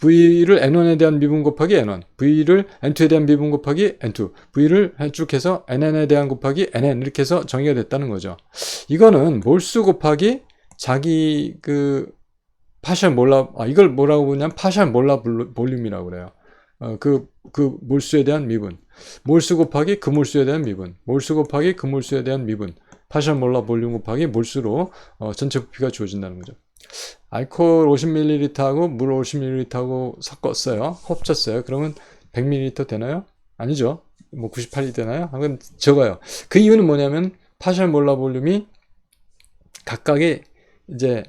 V를 N1에 대한 미분 곱하기 N1, V를 N2에 대한 미분 곱하기 N2, V를 쭉 해서 NN에 대한 곱하기 NN 이렇게 해서 정의가 됐다는 거죠. 이거는 몰수 곱하기 자기 파셜 몰라, 이걸 뭐라고 부르냐면 파셜 몰라 볼륨이라고 그래요. 그 몰수에 대한 미분. 몰수 곱하기 그 몰수에 대한 미분. 몰수 곱하기 그 몰수에 대한 미분. 파셜 몰라 볼륨 곱하기 몰수로 전체 부피가 주어진다는 거죠. 알코올 50ml하고 물 50ml하고 섞었어요. 합쳤어요. 그러면 100ml 되나요? 아니죠. 뭐 98이 되나요? 그럼 적어요. 그 이유는 뭐냐면 파셜 몰라 볼륨이 각각의 이제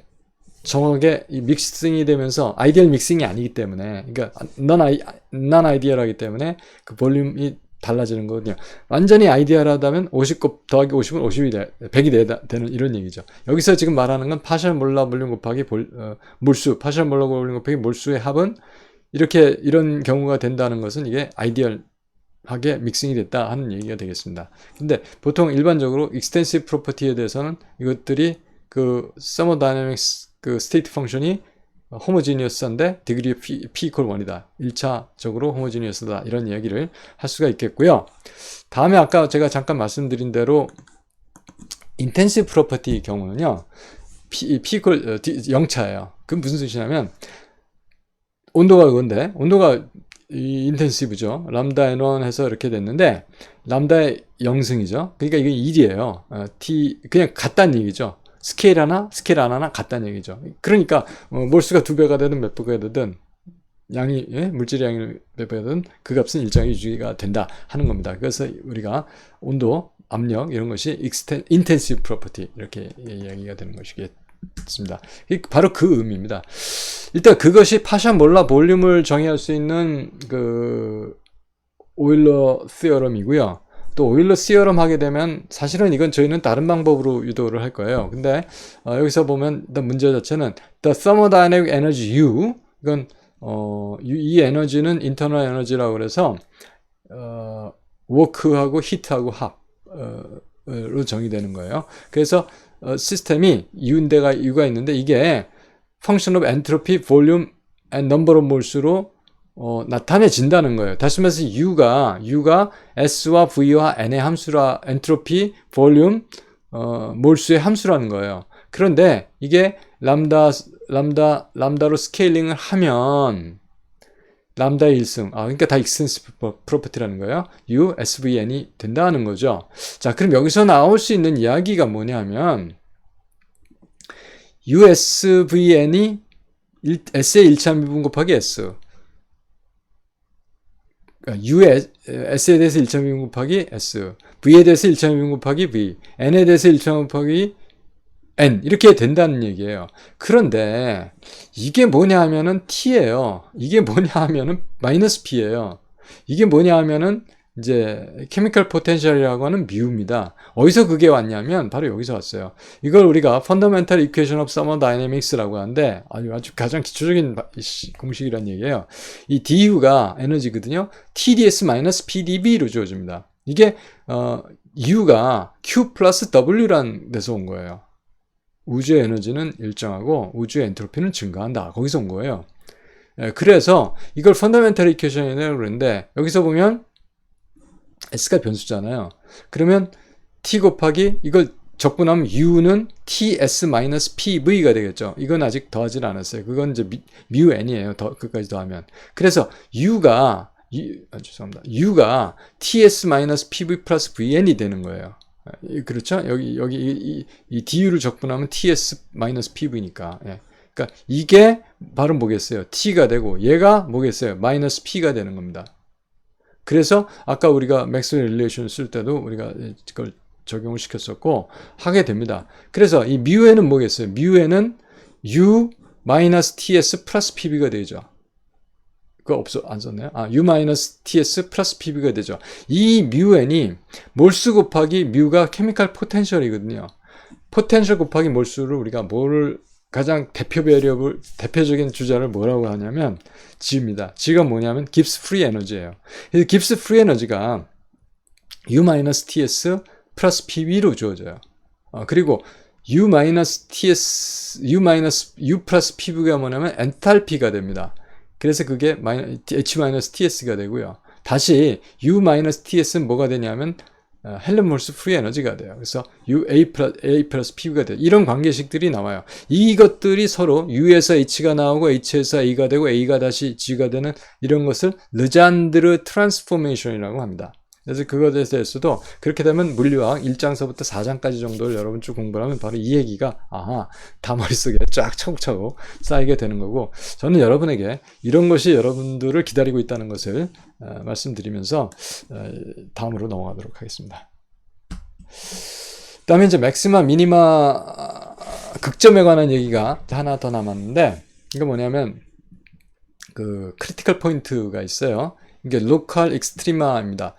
정확하게 이 믹싱이 되면서 아이디얼 믹싱이 아니기 때문에, 그러니까 난 아이디얼하기 때문에 그 볼륨이 달라지는 거거든요. 완전히 아이디얼하다면 50곱 더하기 50은 50이 100이 되는 이런 얘기죠. 여기서 지금 말하는 건 파셜 몰라 볼륨 곱하기 몰수, 파셜 몰라 볼륨 곱하기 몰수의 합은 이런 경우가 된다는 것은 이게 아이디얼하게 믹싱이 됐다 하는 얘기가 되겠습니다. 근데 보통 일반적으로 익스텐시브 프로퍼티에 대해서는 이것들이 서머다이내믹스 스테이트 펑션이 호모지니어스한데 디그리 P equal 1이다. 1차적으로 호모지니어스다. 이런 이야기를 할 수가 있겠고요. 다음에 아까 제가 잠깐 말씀드린 대로 인텐시브 프로퍼티의 경우는요. P equal 0차예요. 그건 무슨 뜻이냐면 온도가 그건데 온도가 인텐시브죠. 람다 n1 해서 이렇게 됐는데 람다의 0승이죠. 그러니까 이건 1이에요. T 그냥 같다는 얘기죠. 스케일 하나, 스케일 안 하나 같다는 얘기죠. 그러니까 몰수가 2배가 되든 몇 배가 되든 양이 물질의 양이 몇 배가 되든 그 값은 일정하게 유지가 된다 하는 겁니다. 그래서 우리가 온도, 압력 이런 것이 인텐시브 프로퍼티 이렇게 이야기가 되는 것이겠습니다. 바로 그 의미입니다. 일단 그것이 파셜 몰라 볼륨을 정의할 수 있는 오일러 시어럼이고요. 또 오일러 시어럼 하게 되면 사실은 이건 저희는 다른 방법으로 유도를 할 거예요. 근데 여기서 보면 문제 자체는 the thermodynamic energy U 이건 이 에너지는 인터널 에너지라고 그래서 워크하고 히트하고 합으로 정의되는 거예요. 그래서 시스템이 U가 있는데 이게 function of entropy, volume and number of moles로 나타내진다는 거예요. 다시 말해서 U가 S와 V와 N의 함수라, 엔트로피, 볼륨, 몰수의 함수라는 거예요. 그런데 이게 람다로 스케일링을 하면 람다의 1승, 그러니까 다 익스텐시브 프로퍼티라는 거예요. U, SVN이 된다는 거죠. 자, 그럼 여기서 나올 수 있는 이야기가 뭐냐면 USVN이 S의 1차 미분 곱하기 S S에 대해서 1차 미분 곱하기 S, V에 대해서 1차 미분 곱하기 V, N에 대해서 1차 미분 곱하기 N 이렇게 된다는 얘기예요. 그런데 이게 뭐냐 하면은 T예요. 이게 뭐냐 하면은 마이너스 P예요. 이게 뭐냐 하면은 이제 케미컬 포텐셜이라고 하는 미우입니다. 어디서 그게 왔냐면 바로 여기서 왔어요. 이걸 우리가 Fundamental Equation of Thermodynamics라고 하는데 아주 가장 기초적인 공식이란 얘기예요. 이 du가 에너지거든요. TdS-PdV로 주어집니다. 이게 U가 Q 플러스 W라는 데서 온 거예요. 우주의 에너지는 일정하고 우주의 엔트로피는 증가한다. 거기서 온 거예요. 그래서 이걸 Fundamental Equation이라고 그러는데 여기서 보면 S가 변수잖아요. 그러면 T 곱하기 이걸 적분하면 U는 TS-PV가 되겠죠. 이건 아직 더하지 않았어요. 그건 이제 미우 N이에요. 그까지 더하면. 그래서 U가 TS-PV 플러스 VN이 되는 거예요. 그렇죠? 이 du를 적분하면 ts-pv니까. 예. 그러니까 이게 바로 뭐겠어요? t가 되고 얘가 뭐겠어요? -p가 되는 겁니다. 그래서 아까 우리가 맥스웰 릴레이션 쓸 때도 우리가 그걸 적용을 시켰었고 하게 됩니다. 그래서 이 μ에는 뭐겠어요? μ에는 u-ts 플러스 pb가 되죠. 그거 안 썼나요? u-ts 플러스 pb가 되죠. 이 μn이 몰수 곱하기 μ가 케미컬 포텐셜이거든요. 포텐셜 곱하기 몰수를 우리가 뭐를 가장 대표적인 주자를 뭐라고 하냐면 G입니다. G가 뭐냐면 깁스 프리 에너지예요. 깁스 프리 에너지가 u-ts 플러스 pb로 주어져요. 그리고 u 플러스 pb가 뭐냐면 엔탈피가 됩니다. 그래서 그게 h-ts가 되고요. 다시 u-ts는 뭐가 되냐면 헬렌몰스 프리 에너지가 돼요. 그래서 a 플러스 p가 돼요. 이런 관계식들이 나와요. 이것들이 서로 u에서 h가 나오고 h에서 a가 되고 a가 다시 g가 되는 이런 것을 르잔드르 트랜스포메이션이라고 합니다. 그래서 그것에 대해서도 그렇게 되면 물리학 1장서부터 4장까지 정도를 여러분 쭉 공부하면 바로 이 얘기가 다 머릿속에 쫙 차곡차곡 쌓이게 되는 거고, 저는 여러분에게 이런 것이 여러분들을 기다리고 있다는 것을 말씀드리면서 다음으로 넘어가도록 하겠습니다. 그다음에 이제 맥시마 미니마 극점에 관한 얘기가 하나 더 남았는데, 이거 뭐냐면 그 크리티컬 포인트가 있어요. 이게 로컬 익스트리마입니다.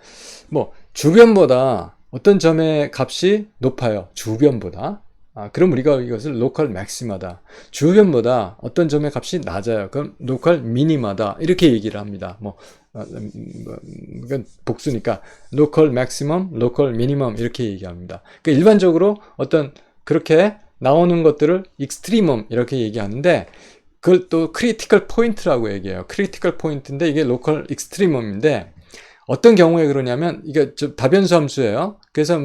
뭐 주변보다 어떤 점의 값이 높아요. 주변보다. 그럼 우리가 이것을 로컬 맥시마다. 주변보다 어떤 점의 값이 낮아요. 그럼 로컬 미니마다. 이렇게 얘기를 합니다. 이건 복수니까 로컬 맥시멈, 로컬 미니멈 이렇게 얘기합니다. 그러니까 일반적으로 어떤 그렇게 나오는 것들을 익스트리멈 이렇게 얘기하는데, 그걸 또 크리티컬 포인트라고 얘기해요. 크리티컬 포인트인데 이게 로컬 익스트리멈인데, 어떤 경우에 그러냐면 이게 다변수 함수예요. 그래서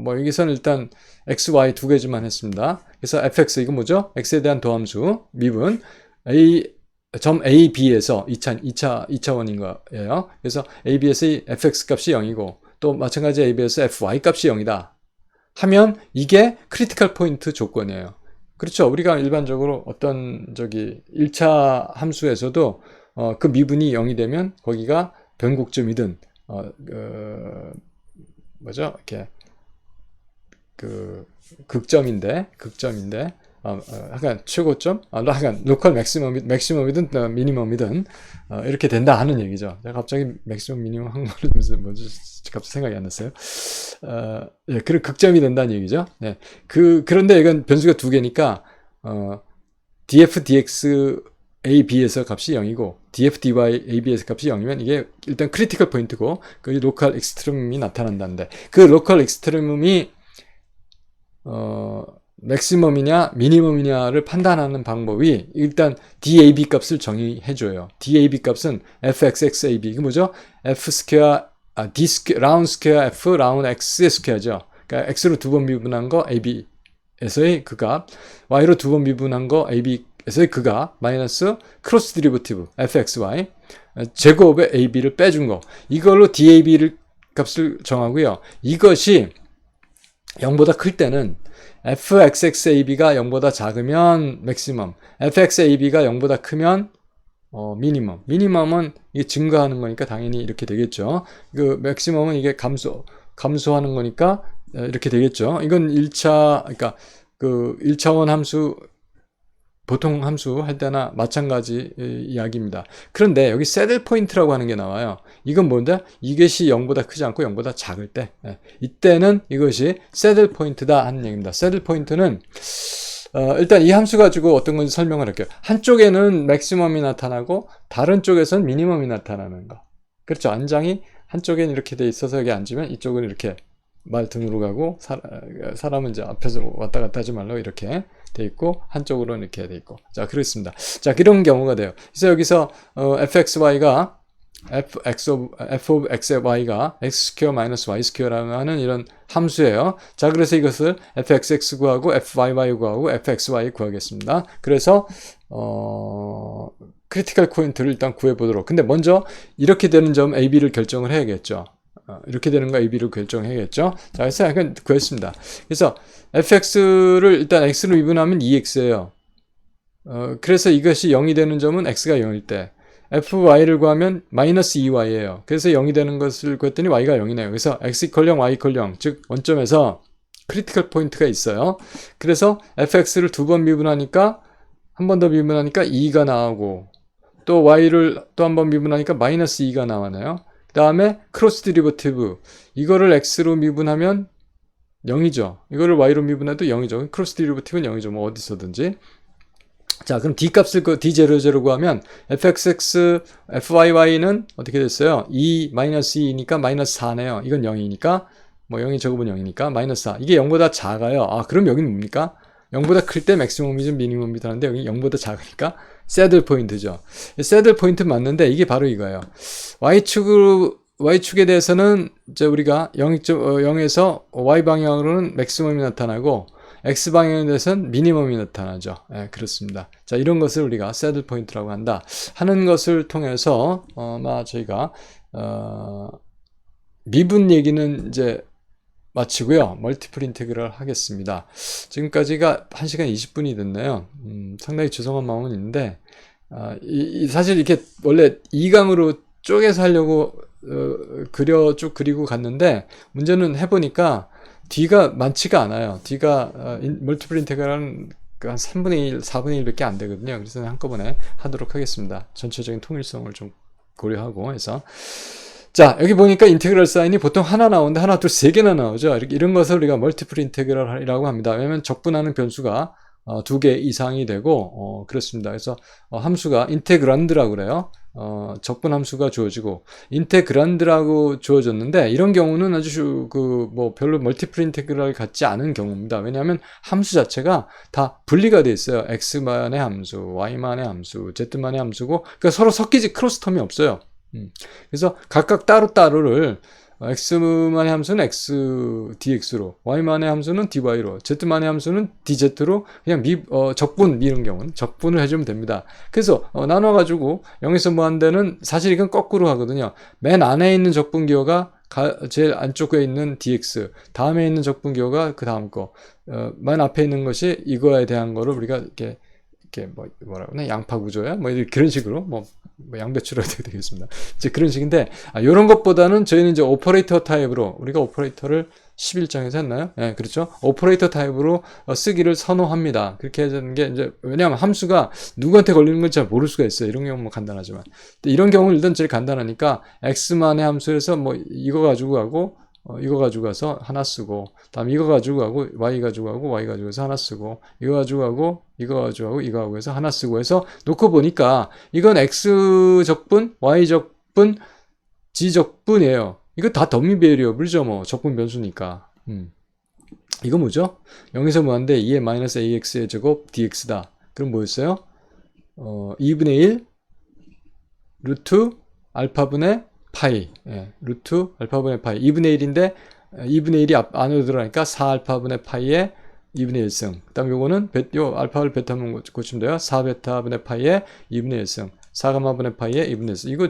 여기서는 일단 x, y 두 개지만 했습니다. 그래서 fx 이거 뭐죠? x에 대한 도함수 미분 점 a, b에서 2차원인 거예요. 그래서 a, b에서 fx 값이 0이고 또 마찬가지 a, b에서 fy 값이 0이다 하면 이게 크리티컬 포인트 조건이에요. 그렇죠. 우리가 일반적으로 어떤 1차 함수에서도 그 미분이 0이 되면 거기가 변곡점이든 이렇게 극점인데 약간 최고점, 약간 로컬 맥시멈이든 미니멈이든 이렇게 된다 하는 얘기죠. 제가 갑자기 맥시멈 미니멈 한 거는 뭐지 갑자기 생각이 안 났어요. 예, 그런 극점이 된다는 얘기죠. 네. 그런데 이건 변수가 두 개니까 df dx a, b에서 값이 0이고 df, dy, a, b에서 값이 0이면 이게 일단 크리티컬 포인트고 그 로컬 익스트리멈이 나타난다는데, 그 로컬 익스트리멈이 맥시멈이냐 미니멈이냐를 판단하는 방법이 일단 DAB 값을 정의해줘요. DAB 값은 fxxab, 이게 뭐죠? f 스퀘어 d 스퀘어 라운드 스퀘어 f 라운드 x의 스퀘어죠. 그러니까 x로 두 번 미분한 거 ab에서의 그 값, y로 두 번 미분한 거 ab에서의 그 값, 마이너스 크로스 드리버티브 fxy 제곱의 ab를 빼준 거, 이걸로 DAB를 값을 정하고요. 이것이 0보다 클 때는 fxxab가 0보다 작으면 맥시멈, fxab가 0보다 크면 미니멈. 미니멈은 이게 증가하는 거니까 당연히 이렇게 되겠죠. 그 맥시멈은 이게 감소하는 거니까 이렇게 되겠죠. 이건 1차, 그러니까 그 1차원 함수, 보통 함수 할 때나 마찬가지 이야기입니다. 그런데 여기 새들 포인트라고 하는 게 나와요. 이건 뭔데? 이것이 0보다 크지 않고 0보다 작을 때, 이때는 이것이 새들 포인트다 하는 얘기입니다. 새들 포인트는 일단 이 함수 가지고 어떤 건지 설명을 할게요. 한쪽에는 맥시멈이 나타나고 다른 쪽에서는 미니멈이 나타나는 거. 그렇죠. 안장이 한쪽에는 이렇게 돼 있어서 여기 앉으면 이쪽은 이렇게 말 등으로 가고 사람은 이제 앞에서 왔다 갔다 하지 말라고 이렇게 돼 있고 한쪽으로는 이렇게 돼 있고, 자 그렇습니다. 자 그런 경우가 돼요. 그래서 여기서 fxy가 f of xy가 x 스퀘어 마이너스 y 스퀘어라고 하는 이런 함수예요. 자 그래서 이것을 fxx 구하고 fyy 구하고 fxy 구하겠습니다. 그래서 크리티컬 포인트를 일단 구해보도록. 근데 먼저 이렇게 되는 점 AB를 결정을 해야겠죠. 이렇게 되는 거 AB로 결정해야겠죠. 자, 그래서 약간 구했습니다. 그래서 fx를 일단 x로 미분하면 2x예요. 그래서 이것이 0이 되는 점은 x가 0일 때 fy를 구하면 마이너스 2y예요. 그래서 0이 되는 것을 구했더니 y가 0이네요. 그래서 x 이퀄 0, y 이퀄 0, 즉 원점에서 크리티컬 포인트가 있어요. 그래서 fx를 두 번 미분하니까 한 번 더 미분하니까 2가 나오고 또 y를 또 한 번 미분하니까 마이너스 2가 나오네요. 그 다음에 크로스 디리버티브 이거를 x로 미분하면 0이죠. 이거를 y로 미분해도 0이죠. 크로스 디리버티브는 0이죠. 뭐 어디서든지. 자, 그럼 d 값을 d00 구하면 fxx, fyy는 어떻게 됐어요? 2 마이너스 2니까 마이너스 4네요. 이건 0이니까 뭐 0이 적으면 0이니까 마이너스 4. 이게 0보다 작아요. 그럼 여기는 뭡니까? 0보다 클 때 맥시멈이죠, 미니멈이죠 하는데 여기 0보다 작으니까 새들 포인트죠. 새들 포인트 맞는데 이게 바로 이거예요. y축에 대해서는 이제 우리가 0에서 y 방향으로는 맥시멈이 나타나고 x 방향에 대해서는 미니멈이 나타나죠. 그렇습니다. 자, 이런 것을 우리가 새들 포인트라고 한다 하는 것을 통해서 저희가 미분 얘기는 이제 마치고요. 멀티플 인테그럴 하겠습니다. 지금까지가 1시간 20분이 됐네요. 상당히 죄송한 마음은 있는데 사실 이렇게 원래 2강으로 쪼개서 하려고 쭉 그리고 갔는데 문제는 해보니까 D가 많지가 않아요. D가 멀티플 인테그럴은 한 3분의 1, 4분의 1밖에 안 되거든요. 그래서 한꺼번에 하도록 하겠습니다. 전체적인 통일성을 좀 고려하고 해서. 자, 여기 보니까 인테그럴 사인이 보통 하나 나오는데 하나, 둘, 세 개나 나오죠. 이런 것을 우리가 멀티플 인테그럴이라고 합니다. 왜냐하면 적분하는 변수가 2개 이상이 되고 그렇습니다. 그래서 함수가 인테그란드라고 그래요. 적분 함수가 주어지고 인테그란드라고 주어졌는데 이런 경우는 아주 별로 멀티플 인테그럴 같지 않은 경우입니다. 왜냐하면 함수 자체가 다 분리가 돼 있어요. x만의 함수, y만의 함수, z만의 함수고 그러니까 서로 섞이지 크로스텀이 없어요. 그래서 각각 따로따로를 x만의 함수는 x dx로, y만의 함수는 dy로, z만의 함수는 dz로 그냥 적분 미는 경우는 적분을 해주면 됩니다. 그래서 나눠가지고 0에서 무한대는 사실 이건 거꾸로 하거든요. 맨 안에 있는 적분 기호가 제일 안쪽에 있는 dx, 다음에 있는 적분 기호가 그 다음 거, 맨 앞에 있는 것이 이거에 대한 거를 우리가 이렇게 뭐라고 하나 양파 구조야? 그런 식으로 양배추로 해도 되겠습니다. 이제 그런 식인데 이런 것보다는 저희는 이제 오퍼레이터 타입으로 우리가 오퍼레이터를 11장에서 했나요? 네, 그렇죠. 오퍼레이터 타입으로 쓰기를 선호합니다. 그렇게 하는 게 이제 왜냐하면 함수가 누구한테 걸리는 건 잘 모를 수가 있어요. 이런 경우는 간단하지만 이런 경우는 일단 제일 간단하니까 x만의 함수에서 이거 가지고 가고 이거 가지고 가서 하나 쓰고 다음 이거 가지고 가고 y 가지고 가고 y 가지고 가서 하나 쓰고 이거 가지고 가고 이거 가지고 가고 이거 하고 해서 하나 쓰고 해서 놓고 보니까 이건 x 적분, y 적분, z 적분이에요. 이거 다 더미 베리어블이죠. 적분 변수니까. 이거 뭐죠? 0에서 무한대 2의 마이너스 ax의 제곱 dx다. 그럼 뭐였어요? 2분의 1 루트 알파분의 파이, 루트 알파분의 파이 2분의 1인데 2분의 1이 안으로 들어가니까 4알파분의 파이에 2분의 1승. 그 다음 요거는 요 알파를 베타만 고치면 돼요. 4베타분의 파이에 2분의 1승. 4가마분의 파이에 2분의 1승. 이거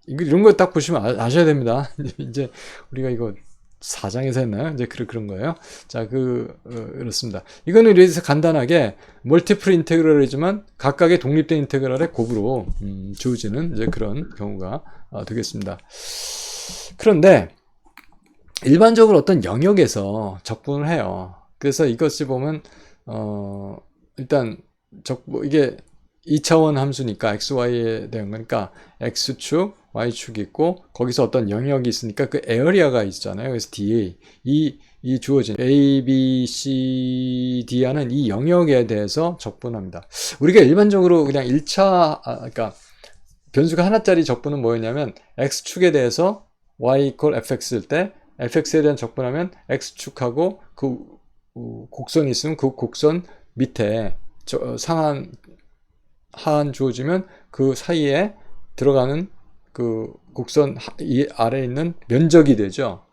이런 거 딱 보시면 아셔야 됩니다. 이제 우리가 이거 4장에서 했나요? 이제 그런 거예요. 자, 그렇습니다. 이거는 이래서 간단하게 멀티플 인테그럴이지만 각각의 독립된 인테그럴의 곱으로 주어지는 이제 그런 경우가 되겠습니다. 그런데 일반적으로 어떤 영역에서 적분을 해요. 그래서 이것을 보면 일단 이게 2차원 함수니까 xy에 대한 거니까 x축, y축이 있고 거기서 어떤 영역이 있으니까 그 에어리아가 있잖아요. 그래서 dA 이 주어진 A, B, C, D 하는 이 영역에 대해서 적분합니다. 우리가 일반적으로 그냥 1차 그러니까 변수가 하나짜리 적분은 뭐였냐면 x축에 대해서 y equal fx일 때 fx에 대한 적분하면 x축하고 그 곡선이 있으면 그 곡선 밑에 상한 하한 주어지면 그 사이에 들어가는 그 곡선 아래에 있는 면적이 되죠.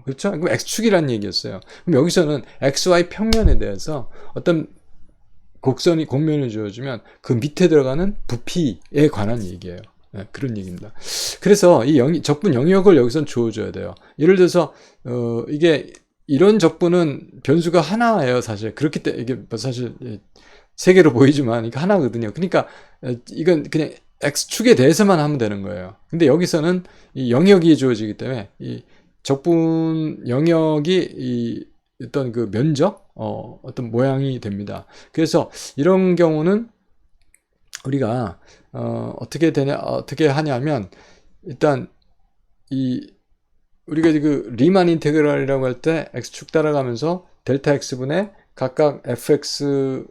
그렇죠? 그럼 x축이라는 얘기였어요. 그럼 여기서는 xy 평면에 대해서 어떤 곡면이 주어지면 그 밑에 들어가는 부피에 관한 얘기예요. 그런 얘기입니다. 그래서 이 적분 영역을 여기선 주어줘야 돼요. 예를 들어서 이게 이런 적분은 변수가 하나예요, 사실. 그렇기 때문에 이게 사실 세 개로 보이지만 이게 하나거든요. 그러니까 이건 그냥 x축에 대해서만 하면 되는 거예요. 근데 여기서는 이 영역이 주어지기 때문에 이 적분 영역이 이 어떤 그 면적, 어떤 모양이 됩니다. 그래서 이런 경우는 우리가 어떻게 하냐면 일단 우리가 그 리만 인테그랄이라고 할 때 x축 따라가면서 델타 x분의 각각 fx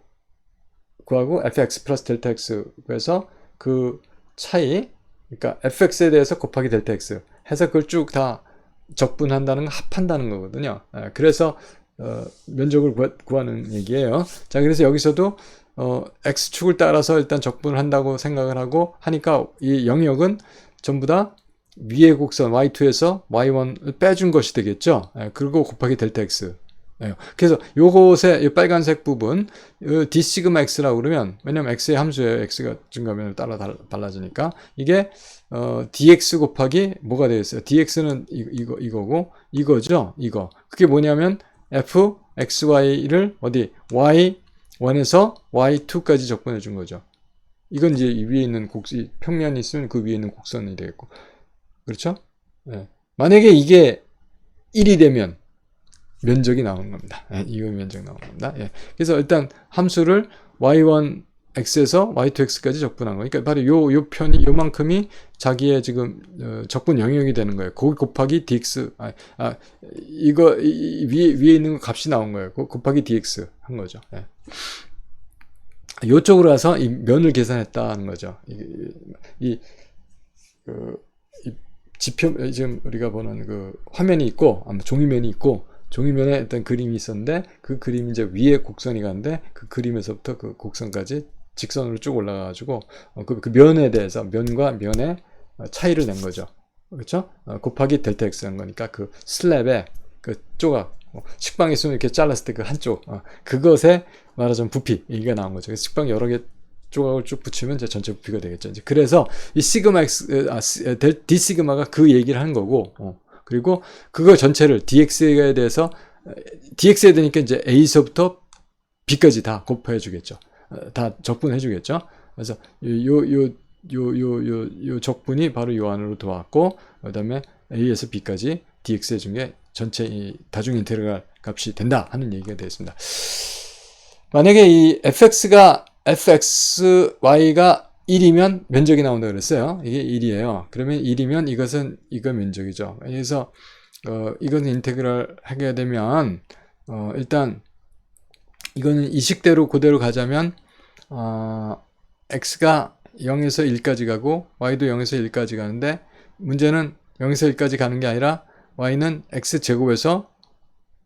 구하고 fx 플러스 델타 x 그래서 그 차이, 그러니까 fx에 대해서 곱하기 델타 x 해서 그걸 쭉 다 적분한다는 거, 합한다는 거거든요. 그래서 면적을 구하는 얘기예요. 자, 그래서 여기서도 x축을 따라서 일단 적분을 한다고 생각을 하고 하니까 이 영역은 전부 다 위의 곡선 y2에서 y1을 빼준 것이 되겠죠. 그리고 곱하기 델타 x. 그래서 요것의 이 빨간색 부분 d 시그마 x라고 그러면, 왜냐면 x의 함수예요. x가 증가면을 따라 달라지니까 이게 dx 곱하기 뭐가 되겠어요? dx는 이거고 이거죠. 이거 그게 뭐냐면 fxy를 어디 y1에서 y2까지 적분해 준 거죠. 이건 이제 위에 있는 평면이 있으면 그 위에 있는 곡선이 되겠고, 그렇죠? 만약에 이게 1이 되면 면적이 나오는 겁니다. 이거 면적 나오는 겁니다. 그래서 일단 함수를 y1 x에서 y2 x까지 적분한 거니까 바로 요 편이 요만큼이 자기의 지금 적분 영역이 되는 거예요. 거기 곱하기 dx 이거 위에 있는 값이 나온 거예요. 곱하기 dx 한 거죠. 요쪽으로 가서 이 면을 계산했다는 거죠. 지표 지금 우리가 보는 그 화면이 있고 아마 종이면이 있고, 종이면에 어떤 그림이 있었는데 그 그림이 이제 위에 곡선이 가는데 그 그림에서부터 그 곡선까지 직선으로 쭉 올라가가지고 그 면에 대해서 면과 면의 차이를 낸 거죠. 그렇죠? 곱하기 델타 x 한 거니까 그 슬랩의 그 조각, 식빵 있으면 이렇게 잘랐을 때 그 한쪽 그것에 말하자면 부피 이게 나온 거죠. 그래서 식빵 여러 개 조각을 쭉 붙이면 이제 전체 부피가 되겠죠. 이제 그래서 이 시그마 x d 시그마가 그 얘기를 한 거고, 그리고 그거 전체를 dx에 대해서 dx에 되니까 이제 a서부터 b까지 다 곱해 주겠죠. 다 적분해 주겠죠. 그래서 요 적분이 바로 요 안으로 들어왔고, 그다음에 a에서 b까지 dx해 준 게 전체 이 다중 인테그랄 값이 된다 하는 얘기가 되겠습니다. 만약에 이 fxy가 1이면 면적이 나온다 그랬어요. 이게 1이에요. 그러면 1이면 이거 면적이죠. 그래서 이거는 인테그랄 하게 되면 일단 이거는 이 식대로 그대로 가자면 x가 0에서 1까지 가고 y도 0에서 1까지 가는데, 문제는 0에서 1까지 가는 게 아니라 y는 x제곱에서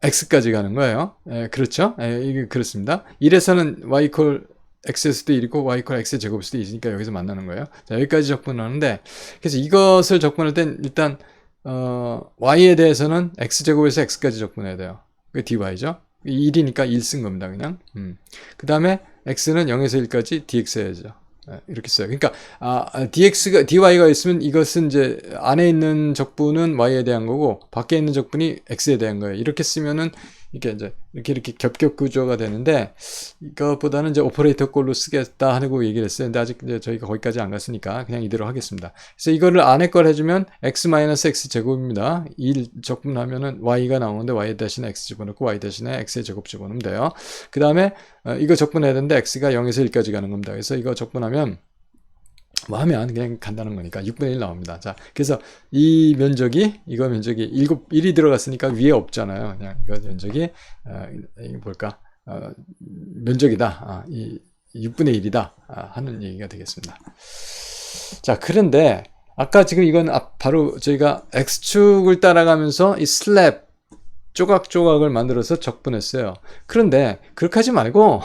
x까지 가는 거예요. 그렇죠? 이게 그렇습니다. 1에서는 y 이퀄 x의 수도 1이고 y 이퀄 x의 제곱일 수도 있으니까 여기서 만나는 거예요. 자, 여기까지 적분하는데, 그래서 이것을 적분할 땐 일단 y에 대해서는 x제곱에서 x까지 적분해야 돼요. 그게 dy죠. 1이니까 1 쓴 겁니다, 그냥. 그 다음에 x는 0에서 1까지 dx 해야죠. 이렇게 써요. 그러니까 dy가 있으면 이것은 이제 안에 있는 적분은 y에 대한 거고 밖에 있는 적분이 x에 대한 거예요. 이렇게 쓰면은 이게 이제 이렇게 겹겹 구조가 되는데, 이것보다는 이제 오퍼레이터 꼴로 쓰겠다 하고 얘기를 했어요. 근데 아직 이제 저희가 거기까지 안 갔으니까 그냥 이대로 하겠습니다. 그래서 이거를 안에 걸 해주면 x-x 제곱입니다. 1 적분하면은 y가 나오는데 y 대신에 x 집어넣고 y 대신에 x의 제곱 집어넣으면 돼요. 그 다음에 이거 적분해야 되는데 x가 0에서 1까지 가는 겁니다. 그래서 이거 적분하면 뭐 하면 그냥 간단한 거니까 6분의 1 나옵니다. 자, 그래서 이거 면적이 1이 들어갔으니까 위에 없잖아요. 그냥 이거 면적이 이게 뭘까? 면적이다. 이 6분의 1이다 하는 얘기가 되겠습니다. 자, 그런데 아까 지금 이건 바로 저희가 x축을 따라가면서 이 슬랩 조각조각을 만들어서 적분했어요. 그런데 그렇게 하지 말고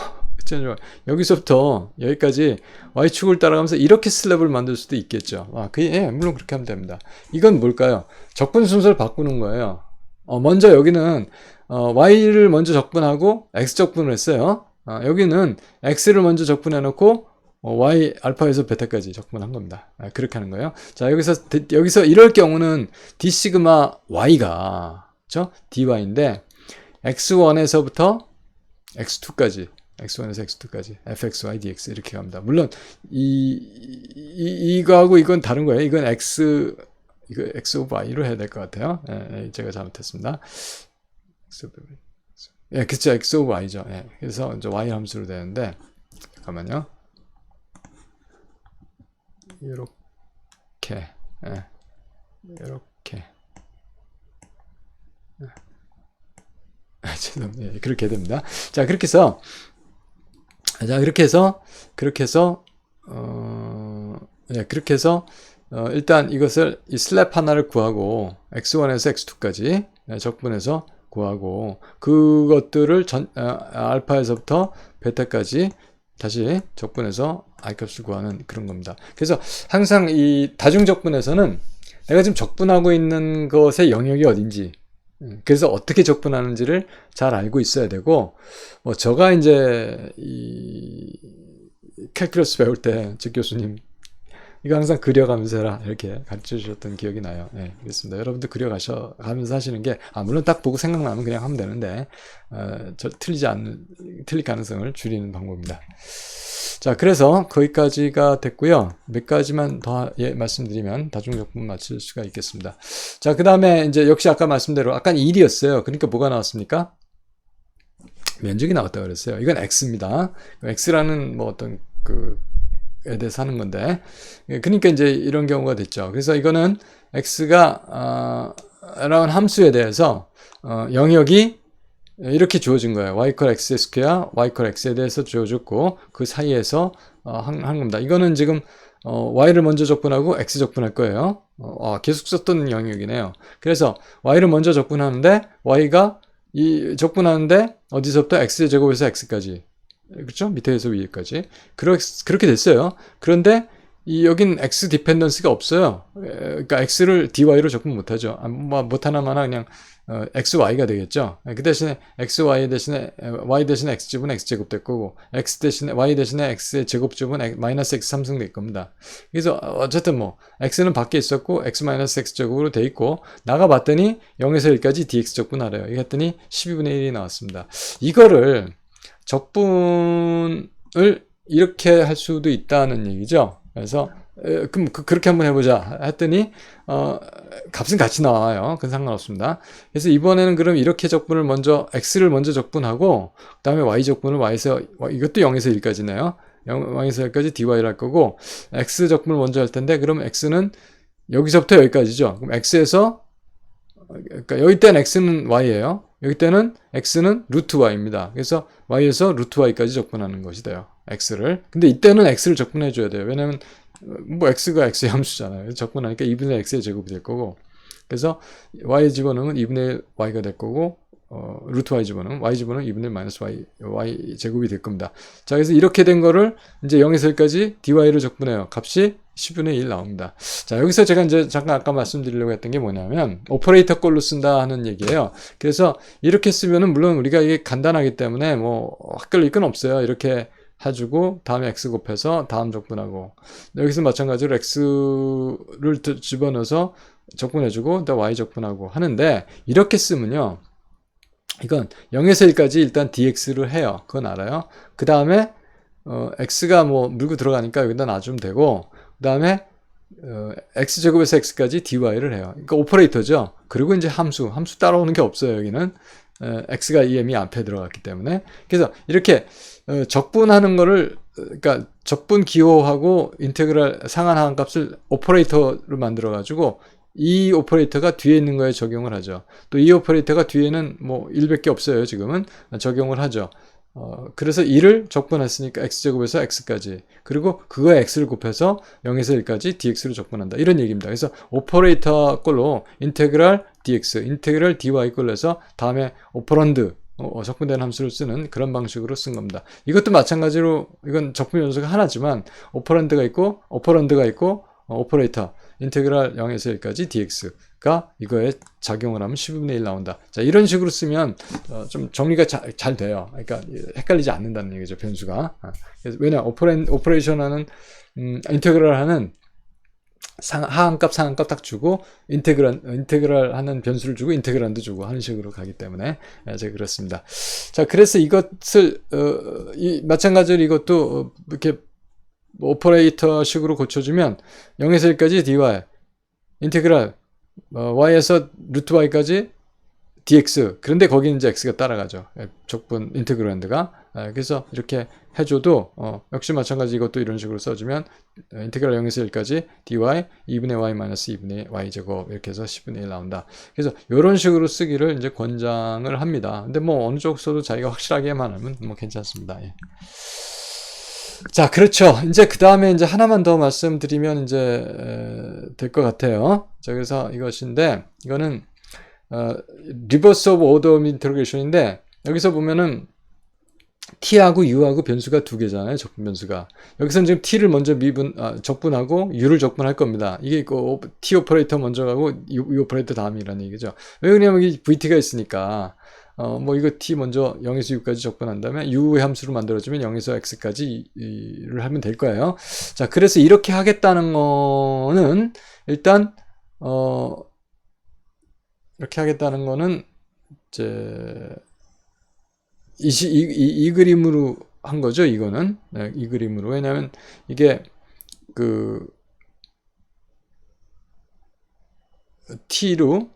여기서부터 여기까지 y축을 따라가면서 이렇게 슬랩을 만들 수도 있겠죠. 물론 그렇게 하면 됩니다. 이건 뭘까요? 적분 순서를 바꾸는 거예요. 먼저 여기는 y를 먼저 적분하고 x 적분을 했어요. 여기는 x를 먼저 적분해 놓고 y 알파에서 베타까지 적분한 겁니다. 그렇게 하는 거예요. 자, 여기서 이럴 경우는 d 시그마 y가 그렇죠? dy인데 x1에서부터 x2까지 x1에서 x2까지 fxy dx 이렇게 갑니다. 물론 이거하고 이건 다른 거예요. 이건 이거 x 오브 y로 해야 될 것 같아요. 제가 잘못했습니다. 그쵸, x 오브 y죠. 그래서 이제 y 함수로 되는데 잠깐만요. 이렇게 이렇게 죄송해요. 그렇게 됩니다. 자, 그렇게 해서 일단 이것을 이 슬랩 하나를 구하고 x1에서 x2까지 적분해서 구하고 그것들을 알파에서부터 베타까지 다시 적분해서 i값을 구하는 그런 겁니다. 그래서 항상 이 다중적분에서는 내가 지금 적분하고 있는 것의 영역이 어딘지, 그래서 어떻게 적분하는지를 잘 알고 있어야 되고, 제가 이제 이 캘큘러스 배울 때 제 교수님 이거 항상 그려가면서 해라 이렇게 가르쳐 주셨던 기억이 나요. 그렇습니다. 여러분도 그려가면서 하시는 게 물론 딱 보고 생각나면 그냥 하면 되는데 틀릴 가능성을 줄이는 방법입니다. 자, 그래서 거기까지가 됐고요. 몇 가지만 더 말씀드리면 다중적분 맞출 수가 있겠습니다. 자, 그 다음에 이제 역시 아까 말씀대로 아까 1이었어요. 그러니까 뭐가 나왔습니까? 면적이 나왔다고 그랬어요. 이건 x입니다. x라는 뭐 어떤 에 대해서 하는 건데, 그러니까 이제 이런 경우가 됐죠. 그래서 이거는 x가 라는 함수에 대해서 영역이 이렇게 주어진 거예요. y = x 스퀘어, y = x에 대해서 주어졌고 그 사이에서 한 겁니다. 이거는 지금 y를 먼저 적분하고 x 적분할 거예요. 계속 썼던 영역이네요. 그래서 y를 먼저 적분하는데 y가 적분하는데 어디서부터 x의 제곱에서 x까지, 그렇죠? 밑에서 위에까지 그렇게 됐어요. 그런데 여긴 x 디펜던스가 없어요. 그러니까 x를 dy로 적분 못하죠. 못하나마나 그냥 xy가 되겠죠. 그 대신에 xy 대신에 y 대신에 x제곱은 x제곱 될 거고 x 대신에 y 대신에 x의 제곱제곱은 마이너스 x 3승 될 겁니다. 그래서 어쨌든 x는 밖에 있었고 x 마이너스 x제곱으로 돼 있고 나가봤더니 0에서 1까지 dx 적분하래요. 이거 했더니 12분의 1이 나왔습니다. 이거를 적분을 이렇게 할 수도 있다는 얘기죠. 그래서 그럼 그렇게 한번 해보자 했더니 값은 같이 나와요. 그건 상관없습니다. 그래서 이번에는 그럼 이렇게 적분을 x를 먼저 적분하고 그 다음에 y 적분을 이것도 0에서 1까지네요. 0에서 1까지 dy를 할 거고 x 적분을 먼저 할 텐데 그럼 x는 여기서부터 여기까지죠. 그럼 x에서 그러니까 여기 때는 x는 y예요. 여기 때는 x는 루트 y입니다. 그래서 y에서 루트 y까지 적분하는 것이 돼요. x를. 근데 이때는 x를 적분해 줘야 돼요. 왜냐면 x가 x의 함수잖아요. 적분하니까 2분의 x의 제곱이 될 거고, 그래서 y 집어넣으면 2분의 y가 될 거고, 루트 y 집어넣으면 y 집어넣으면 2분의 마이너스 y 제곱이 될 겁니다. 자, 그래서 이렇게 된 거를 이제 0에서 1까지 dy를 적분해요. 값이 10분의 1 나옵니다. 자, 여기서 제가 이제 잠깐 아까 말씀드리려고 했던 게 뭐냐면 오퍼레이터 꼴로 쓴다 하는 얘기예요. 그래서 이렇게 쓰면은 물론 우리가 이게 간단하기 때문에 헷갈릴 건 없어요. 이렇게 해주고 다음에 x 곱해서 다음 적분하고 여기서 마찬가지로 x를 집어넣어서 적분해주고 또 y 적분하고 하는데 이렇게 쓰면요. 이건 0에서 1까지 일단 dx를 해요. 그건 알아요. 그 다음에 x가 물고 들어가니까 여기다 놔주면 되고 그 다음에 x제곱에서 x까지 dy를 해요. 그러니까 오퍼레이터죠. 그리고 이제 함수 따라오는 게 없어요. 여기는 x가 em이 앞에 들어갔기 때문에. 그래서 이렇게 적분하는 거를 그러니까 적분 기호하고 인테그랄 상한하한 값을 오퍼레이터로 만들어 가지고 이 오퍼레이터가 뒤에 있는 거에 적용을 하죠. 또 이 오퍼레이터가 뒤에는 1밖에 없어요. 지금은 적용을 하죠. 그래서 2를 적분했으니까 x제곱에서 x까지 그리고 그거에 x를 곱해서 0에서 1까지 dx로 적분한다. 이런 얘기입니다. 그래서 오퍼레이터 꼴로 인테그랄 dx, 인테그랄 dy 꼴로 해서 다음에 오퍼런드 적분된 함수를 쓰는 그런 방식으로 쓴 겁니다. 이것도 마찬가지로 이건 적분 요소가 하나지만 오퍼런드가 있고 오퍼레이터 인테그랄 0에서 1까지 dx가 이거에 작용을 하면 10분의 1 나온다. 자, 이런 식으로 쓰면 좀 정리가 잘 돼요. 그러니까 헷갈리지 않는다는 얘기죠, 변수가. 그래서 왜냐, 오퍼레이션 하는 인테그랄 하는 하한값 상한값 딱 주고 인테그랄 하는 변수를 주고 인테그란드 주고 하는 식으로 가기 때문에 제가 그렇습니다. 자, 그래서 이것을 마찬가지로 이것도 이렇게 오퍼레이터 식으로 고쳐주면 0에서 1까지 dy 인테그랄 y에서 루트 y까지 dx. 그런데 거기는 이제 x가 따라가죠. 적분 인테그란드가. 그래서 이렇게 해줘도 역시 마찬가지 이것도 이런 식으로 써주면 인테그랄 0에서 1까지 dy 2분의 y 마이너스 2분의 y 제곱 이렇게 해서 10분의 1 나온다. 그래서 이런 식으로 쓰기를 이제 권장을 합니다. 근데 뭐 어느 쪽 써도 자기가 확실하게만 하면 뭐 괜찮습니다. 예. 자, 그렇죠. 이제 그 다음에 이제 하나만 더 말씀드리면 이제 될 것 같아요. 자, 그래서 이것인데 이거는 리버스 오브 오더 인터로게이션인데 여기서 보면은 t하고 u하고 변수가 두 개잖아요. 적분 변수가. 여기서는 지금 t를 먼저 적분하고 u를 적분할 겁니다. 이게 t 오퍼레이터 먼저 가고 u 오퍼레이터 다음이라는 얘기죠. 왜 그러냐면 여기 vt가 있으니까 뭐 이거 t 먼저 0에서 6까지 적분한 다음에 u의 함수로 만들어주면 0에서 x까지를 하면 될 거예요. 자, 그래서 이렇게 하겠다는 거는 일단 이렇게 하겠다는 거는 이제 이 그림으로 한 거죠. 이거는 이 그림으로. 왜냐하면 이게 그 t로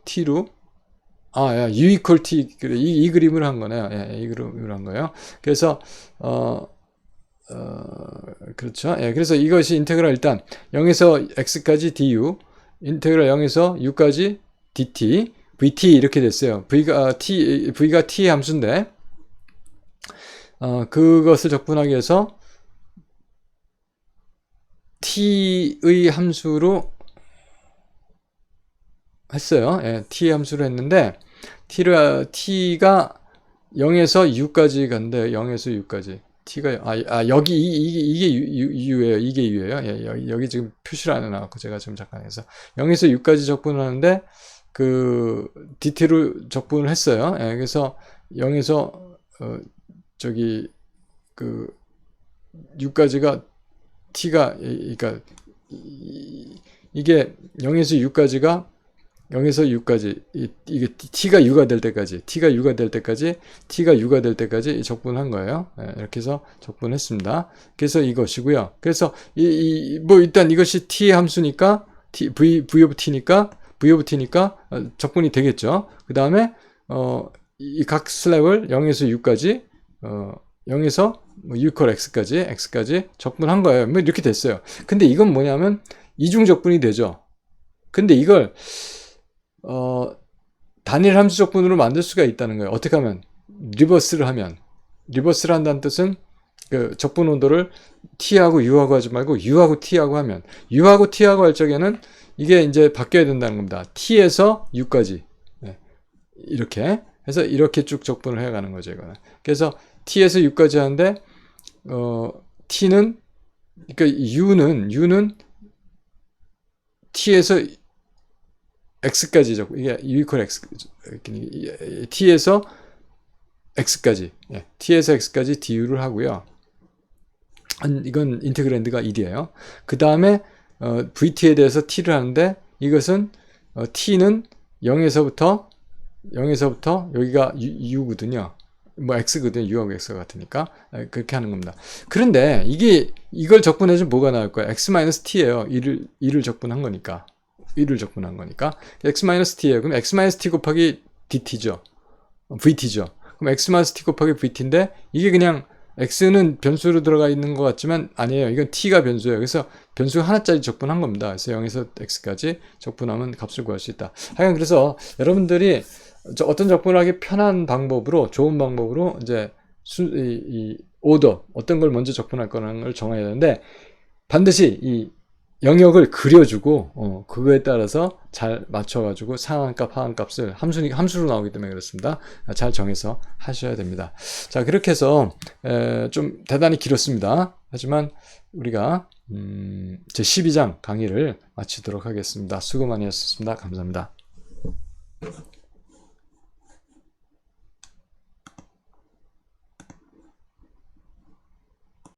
u equal t 이 그림으로 한 거네요. 예, 이 그림으로 한 거예요. 그래서 그렇죠. 예, 그래서 이것이 인테그랄 일단 0에서 x까지 du 인테그랄 0에서 u까지 dt vt 이렇게 됐어요. v가 t 함수인데 그것을 적분하기 위해서 t의 함수로 했어요. 예, t의 함수로 했는데 t가 0에서 u까지 간대요. 0에서 u까지. t가 여기 이게 u예요. 이게 u예요. 예, 여기 지금 표시를 안 해놔갖고 제가 지금 잠깐 해서 0에서 u까지 적분을 하는데 그 dt로 적분을 했어요. 예, 그래서 0에서 저기 그 u까지가 t가 그러니까 이게 0에서 u까지가 0에서 u까지 이게 t가 u가 될 때까지 t가 u가 될 때까지 적분한 거예요. 네, 이렇게 해서 적분했습니다. 그래서 이것이고요. 그래서 뭐 일단 이것이 t의 함수니까 v of t니까 적분이 되겠죠. 그 다음에 이 각 슬랩을 0에서 u까지 0에서 u equal x까지 적분한 거예요. 뭐 이렇게 됐어요. 근데 이건 뭐냐면 이중 적분이 되죠. 근데 이걸 단일 함수 적분으로 만들 수가 있다는 거예요. 어떻게 하면? 리버스를 한다는 뜻은 그 적분 온도를 t하고 u하고 하지 말고 u하고 t하고 하면 u하고 t하고 할 적에는 이게 이제 바뀌어야 된다는 겁니다. t에서 u까지 이렇게 해서 이렇게 쭉 적분을 해가는 거죠. 이거는. 그래서 t에서 u까지 하는데 t는 그러니까 u는 t에서 x까지 적고 이게 u equal x t에서 x까지 t에서 x까지 du를 하고요. 이건 인테그랜드가 1이에요. 그 다음에 vt에 대해서 t를 하는데 이것은 t는 0에서부터 여기가 u거든요. 뭐 x거든요. u하고 x가 같으니까 그렇게 하는 겁니다. 그런데 이걸 적분해주면 뭐가 나올 거야? x-t예요. 1을 적분한 거니까. 1을 적분한 거니까 x-t예요. 그럼 x-t 곱하기 dt죠. vt죠. 그럼 x-t 곱하기 vt인데 이게 그냥 x는 변수로 들어가 있는 것 같지만 아니에요. 이건 t가 변수예요. 그래서 변수 하나짜리 적분한 겁니다. 그래서 0에서 x까지 적분하면 값을 구할 수 있다. 하여간 그래서 여러분들이 어떤 적분을 하기 편한 방법으로 좋은 방법으로 이제 이 오더 어떤 걸 먼저 적분할 거라는 걸 정해야 되는데 반드시 이 영역을 그려주고 그거에 따라서 잘 맞춰가지고 상한값, 하한값을 함수로 나오기 때문에 그렇습니다. 잘 정해서 하셔야 됩니다. 자, 그렇게 해서 좀 대단히 길었습니다. 하지만 우리가 제 12장 강의를 마치도록 하겠습니다. 수고 많이 하셨습니다. 감사합니다.